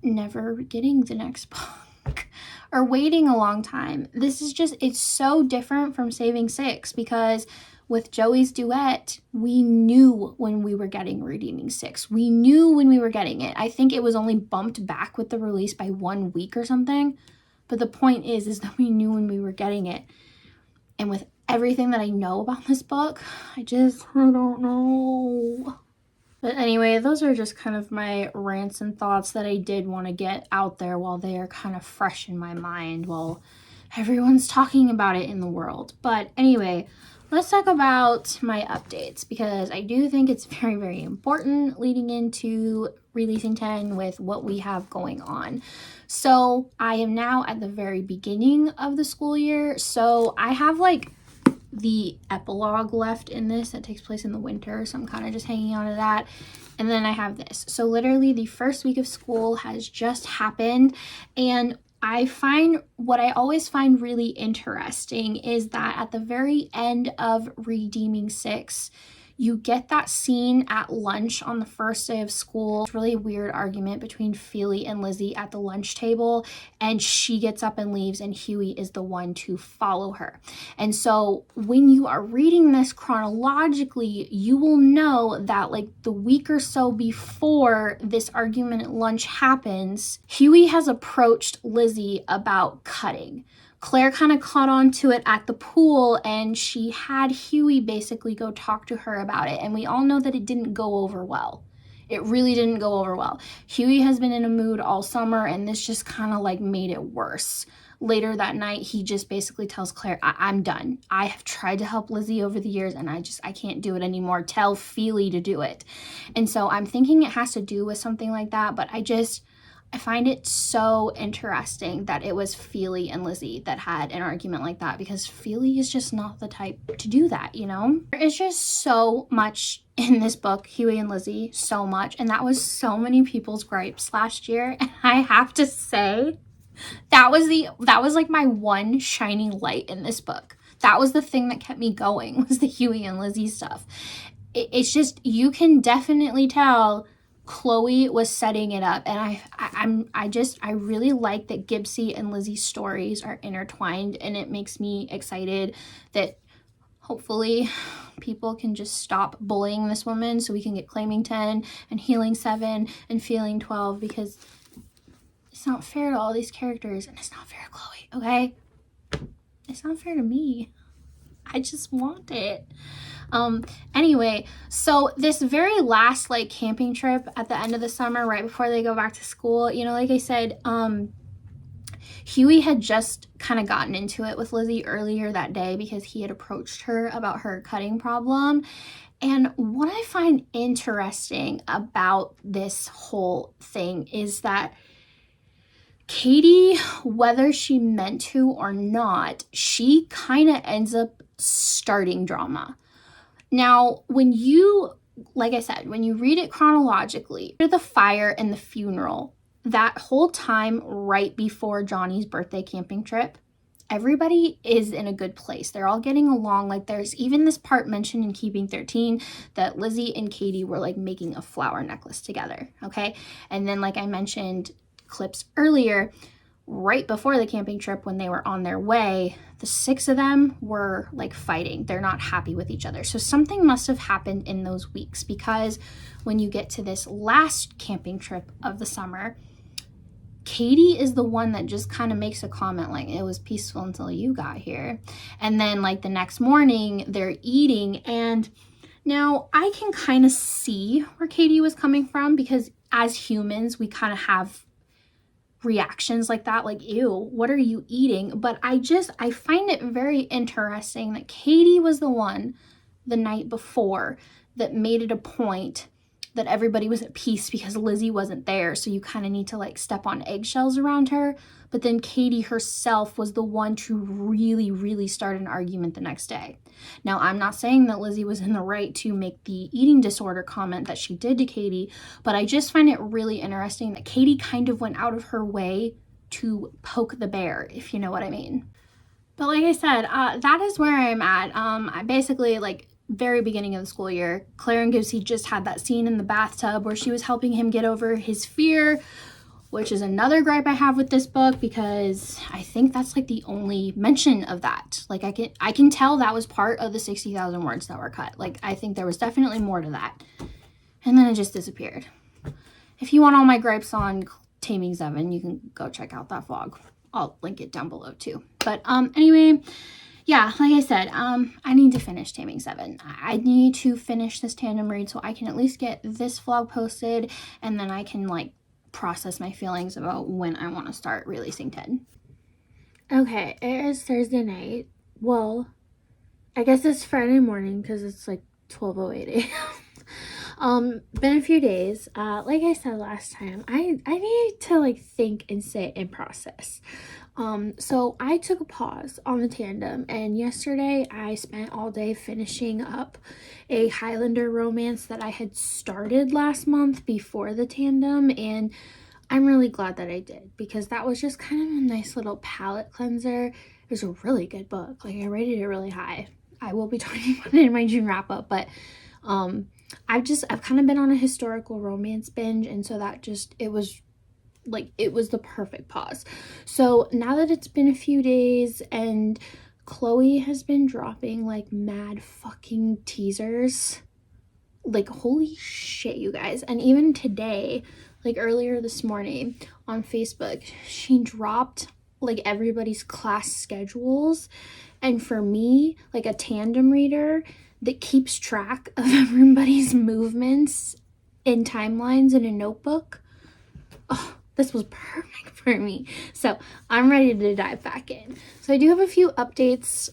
never getting the next book or waiting a long time. This is just, it's so different from Saving 6, because with Joey's duet, we knew when we were getting Redeeming 6. We knew when we were getting it. I think it was only bumped back with the release by 1 week or something. But the point is that we knew when we were getting it. And with everything that I know about this book, I don't know. But anyway, those are just kind of my rants and thoughts that I did want to get out there while they are kind of fresh in my mind, while everyone's talking about it in the world. But anyway, let's talk about my updates, because I do think it's very, very important leading into Releasing 10 with what we have going on. So I am now at the very beginning of the school year. So I have like the epilogue left in this that takes place in the winter. So I'm kind of just hanging on to that. And then I have this. So literally the first week of school has just happened. And I find, what I always find really interesting is that at the very end of Redeeming 6, you get that scene at lunch on the first day of school. It's really a weird argument between Feely and Lizzy at the lunch table, and she gets up and leaves, and Huey is the one to follow her. And so when you are reading this chronologically, you will know that like the week or so before this argument at lunch happens, Huey has approached Lizzy about cutting. Claire kind of caught on to it at the pool, and she had Huey basically go talk to her about it. And we all know that it didn't go over well. It really didn't go over well. Huey has been in a mood all summer, and this just kind of like made it worse. Later that night, he just basically tells Claire, I'm done. I have tried to help Lizzy over the years, and I can't do it anymore. Tell Feely to do it. And so I'm thinking it has to do with something like that, but I find it so interesting that it was Feely and Lizzy that had an argument like that, because Feely is just not the type to do that, you know? There is just so much in this book, Huey and Lizzy, so much, and that was so many people's gripes last year, and I have to say, that was like my one shining light in this book. that was the thing that kept me going, was the Huey and Lizzy stuff. It's just, you can definitely tell Chloe was setting it up, and I really like that Gibbsy and Lizzy's stories are intertwined, and it makes me excited that hopefully people can just stop bullying this woman so we can get claiming 10 and healing 7 and feeling 12, because it's not fair to all these characters, and it's not fair to Chloe, okay? It's not fair to me. I just want it. Anyway, so this very last like camping trip at the end of the summer, right before they go back to school, you know, like I said, Huey had just kind of gotten into it with Lizzy earlier that day because he had approached her about her cutting problem. And what I find interesting about this whole thing is that Katie, whether she meant to or not, she kind of ends up starting drama. Now, when you, like I said, when you read it chronologically, the fire and the funeral, that whole time right before Johnny's birthday camping trip, everybody is in a good place. They're all getting along. Like, there's even this part mentioned in Keeping 13 that Lizzy and Katie were like making a flower necklace together, okay? And then, like I mentioned clips earlier, right before the camping trip when they were on their way, the 6 of them were like fighting. They're not happy with each other. So something must have happened in those weeks, because when you get to this last camping trip of the summer, Katie is the one that just kind of makes a comment like, it was peaceful until you got here. And then like the next morning they're eating, and now I can kind of see where Katie was coming from, because as humans we kind of have reactions like that, like, ew, what are you eating? But I find it very interesting that Katie was the one the night before that made it a point that everybody was at peace because Lizzy wasn't there, so you kind of need to like step on eggshells around her. But then Katie herself was the one to really start an argument the next day. Now, I'm not saying that Lizzy was in the right to make the eating disorder comment that she did to Katie, but I just find it really interesting that Katie kind of went out of her way to poke the bear, if you know what I mean. But like I said, that is where I'm at. I basically, like, very beginning of the school year, Claire and Gibbsy just had that scene in the bathtub where she was helping him get over his fear, which is another gripe I have with this book, because I think that's like the only mention of that. Like, I can tell that was part of the 60,000 words that were cut. Like, I think there was definitely more to that. And then it just disappeared. If you want all my gripes on Taming 7, you can go check out that vlog. I'll link it down below too. But anyway, yeah, like I said, I need to finish Taming 7. I need to finish this tandem read so I can at least get this vlog posted, and then I can like process my feelings about when I want to start releasing 10. Okay, it is Thursday night. Well, I guess it's Friday morning because it's like 12:08 a.m. Been a few days. Like I said last time, I need to like think and sit and process. So I took a pause on the tandem, and yesterday I spent all day finishing up a Highlander romance that I had started last month before the tandem, and I'm really glad that I did, because that was just kind of a nice little palate cleanser. It was a really good book. Like, I rated it really high. I will be talking about it in my June wrap up, but I've kind of been on a historical romance binge, and so that just, it was the perfect pause. So now that it's been a few days and Chloe has been dropping like mad fucking teasers, like, holy shit, you guys. And even today, like earlier this morning on Facebook, she dropped like everybody's class schedules. And for me, like a tandem reader that keeps track of everybody's movements in timelines in a notebook, oh, this was perfect for me. So I'm ready to dive back in. So I do have a few updates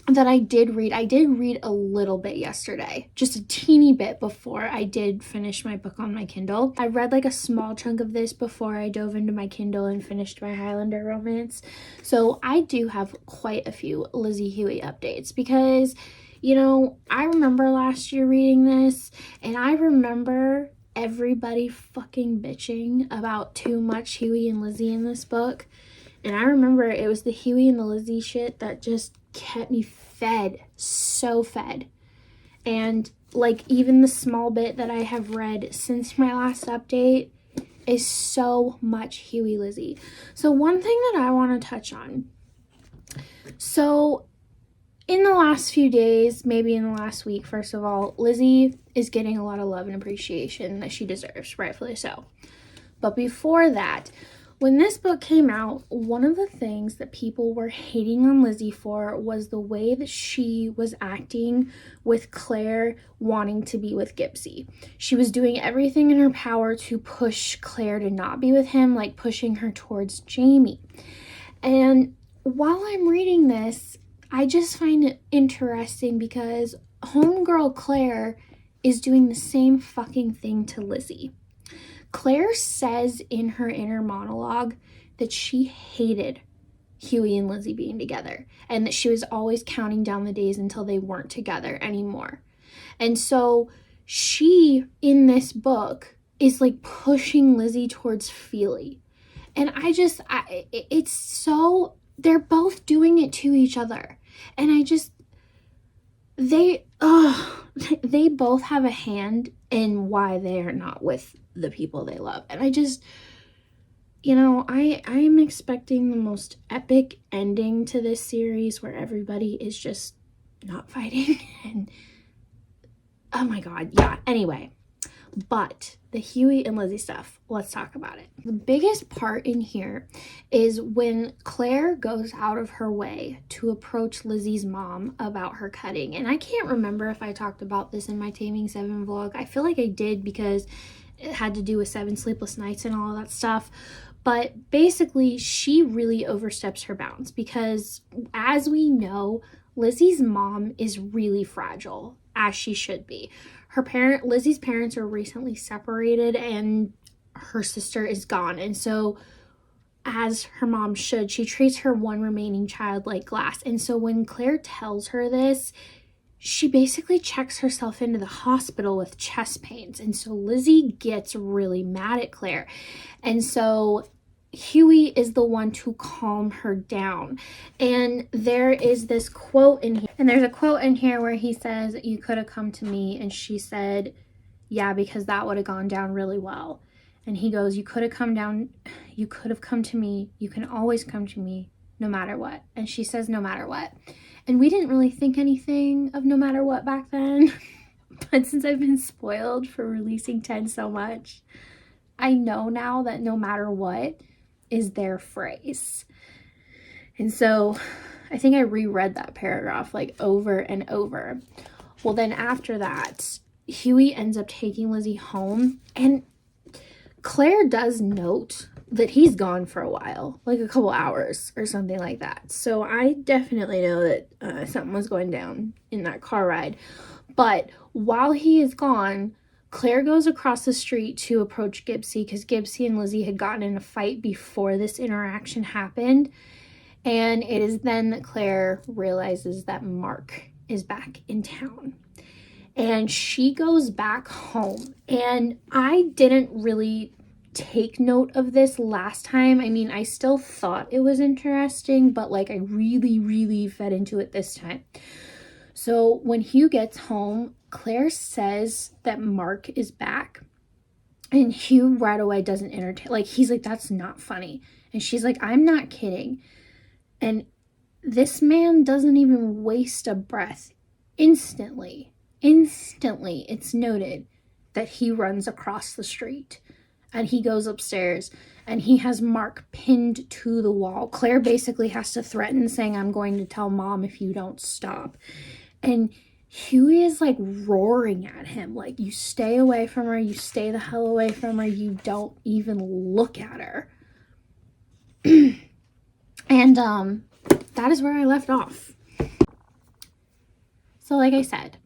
that I did read. I did read a little bit yesterday, just a teeny bit before I did finish my book on my Kindle. I read like a small chunk of this before I dove into my Kindle and finished my Highlander romance. So I do have quite a few Lizzy Huey updates, because, you know, I remember last year reading this, and I remember everybody fucking bitching about too much Huey and Lizzy in this book. And I remember it was the Huey and the Lizzy shit that just kept me fed, so fed. And like even the small bit that I have read since my last update is so much Huey Lizzy. So one thing that I want to touch on. So in the last few days, maybe in the last week, first of all, Lizzy is getting a lot of love and appreciation that she deserves, rightfully so. But before that, when this book came out, one of the things that people were hating on Lizzy for was the way that she was acting with Claire wanting to be with Gibbsy. She was doing everything in her power to push Claire to not be with him, like pushing her towards Jamie. And while I'm reading this, I just find it interesting because homegirl Claire is doing the same fucking thing to Lizzy. Claire says in her inner monologue that she hated Huey and Lizzy being together and that she was always counting down the days until they weren't together anymore. And so she, in this book, is like pushing Lizzy towards Feely. And it's so, they're both doing it to each other. And they both have a hand in why they are not with the people they love. And I am expecting the most epic ending to this series where everybody is just not fighting. And oh my god, yeah. Anyway, but the Huey and Lizzy stuff, let's talk about it. The biggest part in here is when Claire goes out of her way to approach Lizzy's mom about her cutting. And I can't remember if I talked about this in my Taming 7 vlog. I feel like I did because it had to do with 7 sleepless nights and all of that stuff. But basically, she really oversteps her bounds because, as we know, Lizzy's mom is really fragile, as she should be. Lizzy's parents are recently separated and her sister is gone. And so, as her mom should, she treats her one remaining child like glass. And so when Claire tells her this, she basically checks herself into the hospital with chest pains. And so Lizzy gets really mad at Claire. And so Huey is the one to calm her down. And there is this quote in here. And there's a quote in here where he says, "You could have come to me." And she said, "Yeah, because that would have gone down really well." And he goes, "You could have come to me. You can always come to me, no matter what." And she says, "No matter what." And we didn't really think anything of no matter what back then. But since I've been spoiled for releasing 10 so much, I know now that no matter what is their phrase. And so I think I reread that paragraph like over and over. Well, then after that, Huey ends up taking Lizzy home, and Claire does note that he's gone for a while, like a couple hours or something like that. So I definitely know that something was going down in that car ride. But while he is gone, Claire goes across the street to approach Gibbsy because Gibbsy and Lizzy had gotten in a fight before this interaction happened. And it is then that Claire realizes that Mark is back in town. And she goes back home. And I didn't really take note of this last time. I mean, I still thought it was interesting, but like I really fed into it this time. So when Hugh gets home, Claire says that Mark is back. And Hugh right away doesn't entertain. Like, he's like, "That's not funny." And she's like, "I'm not kidding." And this man doesn't even waste a breath. Instantly, it's noted that he runs across the street. And he goes upstairs and he has Mark pinned to the wall. Claire basically has to threaten, saying, "I'm going to tell mom if you don't stop." And Huey is like roaring at him, like, "You stay away from her, you stay the hell away from her, you don't even look at her." And that is where I left off. So like I said,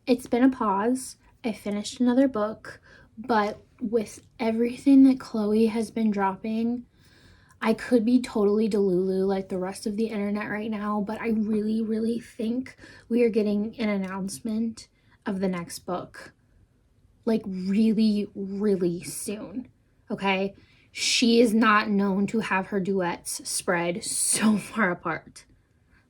it's been a pause. I finished another book, but with everything that Chloe has been dropping, I could be totally delulu like the rest of the internet right now, but I really think we are getting an announcement of the next book, like really soon, okay? she is not known to have her duets spread so far apart.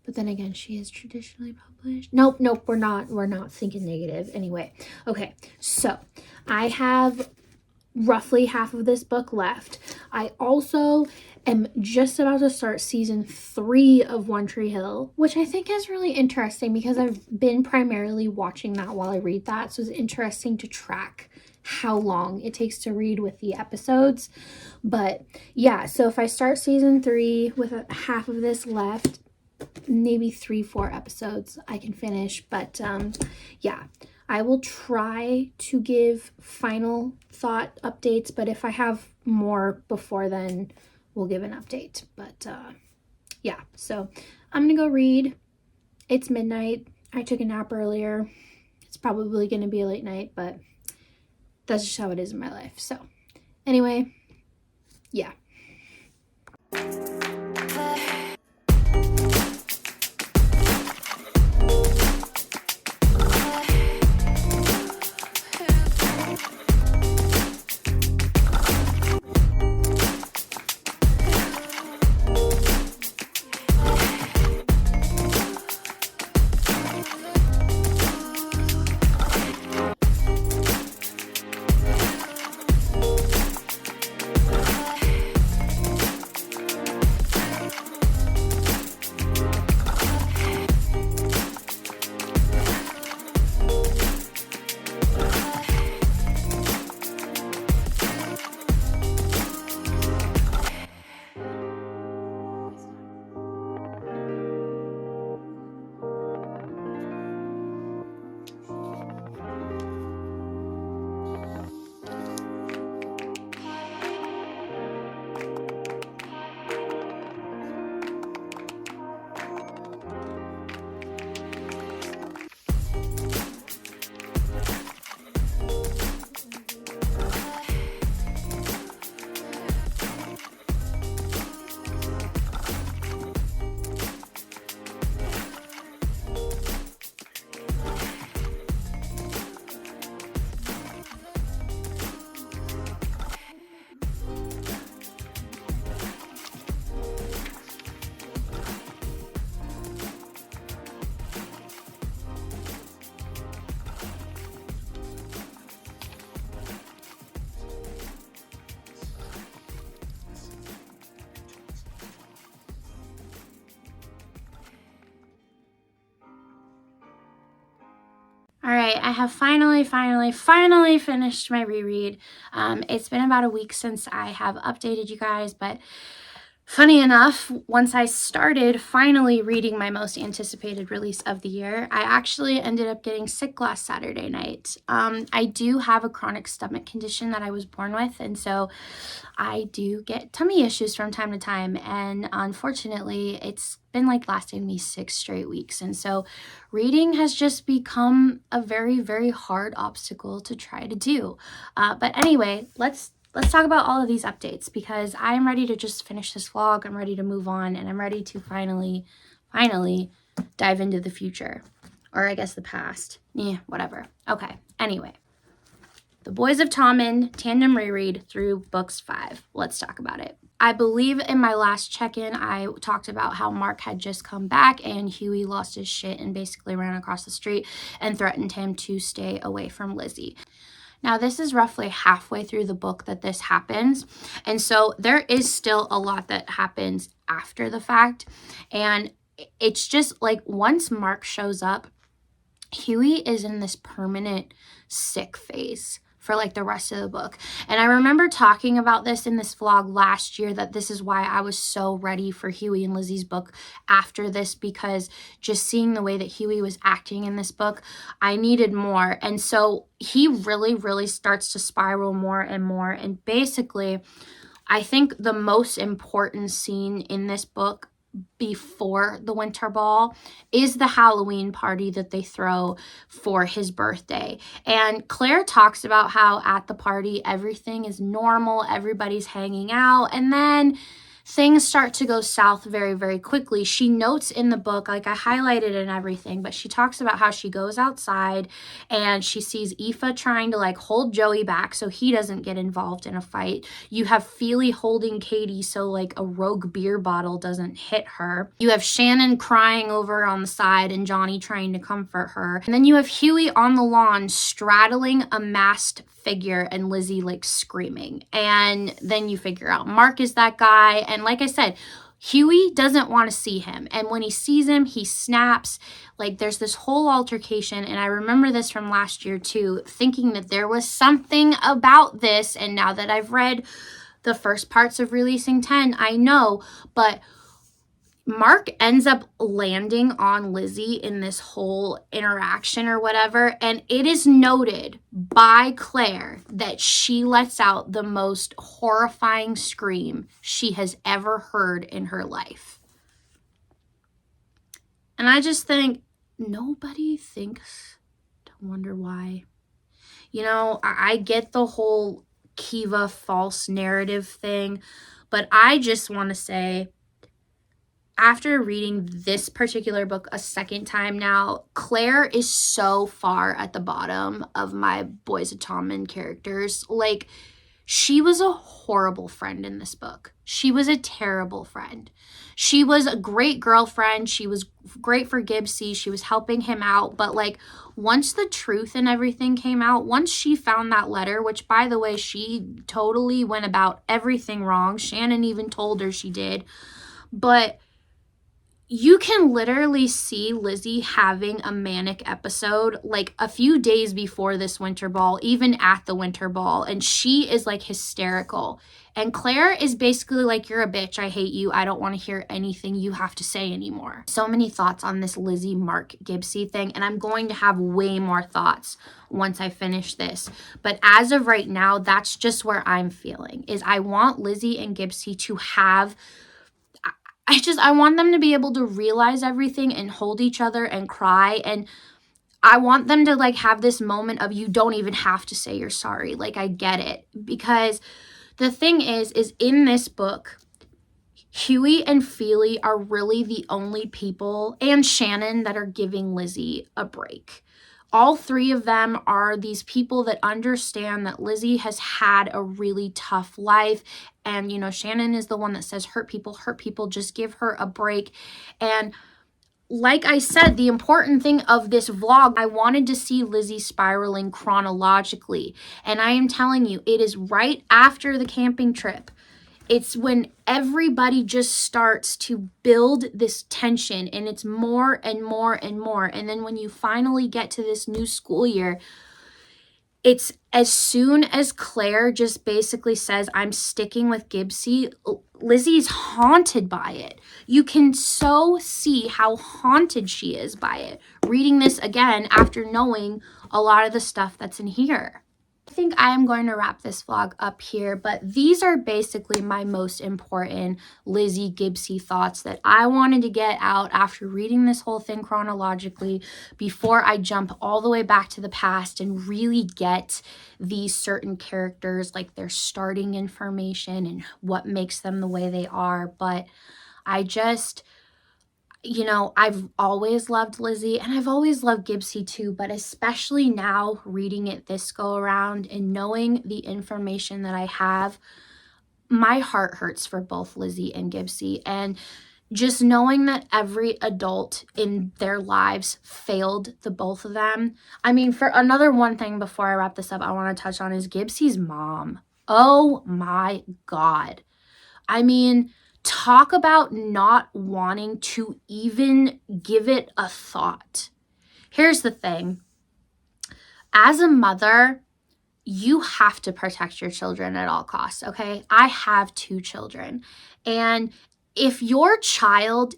But then again, she is traditionally published. Nope, we're not thinking negative. Anyway, okay, so I have roughly half of this book left. I also am just about to start season 3 of One Tree Hill, which I think is really interesting because I've been primarily watching that while I read that. So it's interesting to track how long it takes to read with the episodes. But yeah, so if I start season 3 with half of this left, maybe 3-4 episodes I can finish. But yeah, I will try to give final thought updates, but if I have more before then, we'll give an update. But yeah, so I'm gonna go read. It's midnight. I took a nap earlier. It's probably gonna be a late night, but that's just how it is in my life. So anyway, yeah. All right, I have finally finished my reread. It's been about a week since I have updated you guys, but funny enough, once I started finally reading my most anticipated release of the year, I actually ended up getting sick last Saturday night. I do have a chronic stomach condition that I was born with, and so I do get tummy issues from time to time, and unfortunately, it's been like lasting me 6 straight weeks, and so reading has just become a very hard obstacle to try to do. But anyway, let's talk about all of these updates because I am ready to just finish this vlog. I'm ready to move on, and I'm ready to finally dive into the future, or I guess the past. Yeah, whatever. Okay, anyway. The Boys of Tommen Tandem reread through books 5. Let's talk about it. I believe in my last check-in, I talked about how Mark had just come back and Huey lost his shit and basically ran across the street and threatened him to stay away from Lizzy. Now, this is roughly halfway through the book that this happens, and so there is still a lot that happens after the fact, and it's just like once Mark shows up, Huey is in this permanent sick phase for like the rest of the book. And I remember talking about this in this vlog last year, that this is why I was so ready for Huey and Lizzy's book after this, because just seeing the way that Huey was acting in this book, I needed more. And so he really starts to spiral more and more. And basically, I think the most important scene in this book before the winter ball is the Halloween party that they throw for his birthday. And Claire talks about how at the party everything is normal, everybody's hanging out, and then things start to go south very, very quickly. She notes in the book, like I highlighted and everything, but she talks about how she goes outside and she sees Aoife trying to like hold Joey back so he doesn't get involved in a fight. You have Feely holding Katie so like a rogue beer bottle doesn't hit her. You have Shannon crying over on the side and Johnny trying to comfort her. And then you have Huey on the lawn straddling a masked figure and Lizzie like screaming. And then you figure out Mark is that guy. And like I said, Huey doesn't want to see him. And when he sees him, he snaps. Like there's this whole altercation. And I remember this from last year too, thinking that there was something about this. And now that I've read the first parts of Releasing 10, I know. But Mark ends up landing on Lizzie in this whole interaction or whatever, and it is noted by Claire that she lets out the most horrifying scream she has ever heard in her life. And I just think, nobody thinks to wonder why. You know, I get the whole Kiva false narrative thing, but I just want to say, after reading this particular book a second time now, Claire is so far at the bottom of my Boys of Tommen characters. Like, she was a horrible friend in this book. She was a terrible friend. She was a great girlfriend. She was great for Gibbsy. She was helping him out. But, like, once the truth and everything came out, once she found that letter, which, by the way, she totally went about everything wrong. Shannon even told her she did. But you can literally see Lizzie having a manic episode like a few days before this winter ball, even at the winter ball, and she is like hysterical. And Claire is basically like, you're a bitch, I hate you, I don't want to hear anything you have to say anymore. So many thoughts on this Lizzie Mark Gibbsy thing, and I'm going to have way more thoughts once I finish this. But as of right now, that's just where I'm feeling, is I want Lizzie and Gibbsy to have, I want them to be able to realize everything and hold each other and cry. And I want them to like have this moment of, you don't even have to say you're sorry. Like, I get it. Because the thing is in this book, Huey and Feely are really the only people, and Shannon, that are giving Lizzie a break. All three of them are these people that understand that Lizzie has had a really tough life. And, you know, Shannon is the one that says, hurt people, just give her a break. And like I said, the important thing of this vlog, I wanted to see Lizzie spiraling chronologically. And I am telling you, it is right after the camping trip. It's when everybody just starts to build this tension, and it's more and more and more. And then when you finally get to this new school year, it's as soon as Claire just basically says, I'm sticking with Gibbsy, Lizzie's haunted by it. You can so see how haunted she is by it, reading this again after knowing a lot of the stuff that's in here. I think I am going to wrap this vlog up here, but these are basically my most important Lizzie Gibbsy thoughts that I wanted to get out after reading this whole thing chronologically before I jump all the way back to the past and really get these certain characters, like their starting information and what makes them the way they are. But I just, you know, I've always loved Lizzie and I've always loved Gibbsy too, but especially now reading it this go around and knowing the information that I have, my heart hurts for both Lizzie and Gibbsy. And just knowing that every adult in their lives failed the both of them. I mean, for another one thing before I wrap this up, I want to touch on is Gibbsy's mom. Oh my God. I mean, talk about not wanting to even give it a thought. Here's the thing. As a mother, you have to protect your children at all costs, okay? I have 2 children. And if your child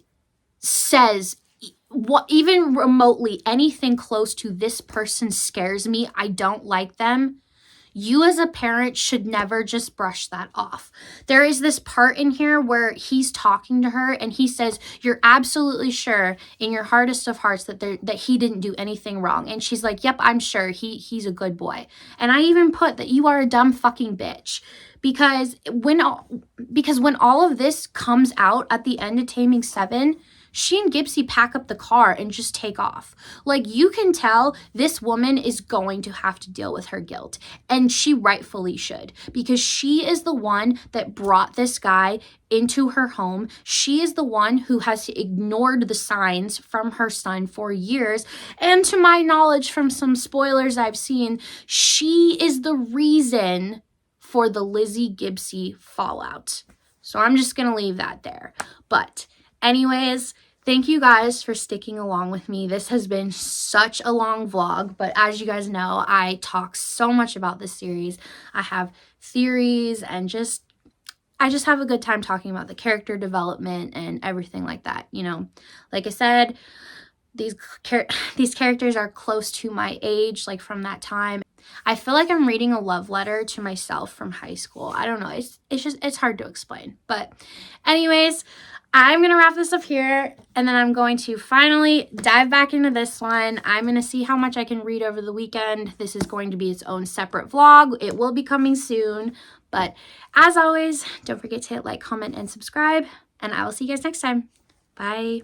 says what even remotely anything close to this person scares me, I don't like them, you as a parent should never just brush that off. There is this part in here where he's talking to her and he says, you're absolutely sure in your hardest of hearts that he didn't do anything wrong. And she's like, yep, I'm sure he's a good boy. And I even put that you are a dumb fucking bitch. Because when all of this comes out at the end of Taming 7, she and Gypsy pack up the car and just take off. Like, you can tell this woman is going to have to deal with her guilt. And she rightfully should. Because she is the one that brought this guy into her home. She is the one who has ignored the signs from her son for years. And to my knowledge, from some spoilers I've seen, she is the reason for the Lizzy Gypsy fallout. So I'm just going to leave that there. But anyways, thank you guys for sticking along with me. This has been such a long vlog, but as you guys know, I talk so much about this series. I have theories and I just have a good time talking about the character development and everything like that, you know. Like I said, these characters are close to my age, like from that time. I feel like I'm reading a love letter to myself from high school. I don't know. It's hard to explain. But anyways, I'm going to wrap this up here, and then I'm going to finally dive back into this one. I'm going to see how much I can read over the weekend. This is going to be its own separate vlog. It will be coming soon. But as always, don't forget to hit like, comment, and subscribe, and I will see you guys next time. Bye.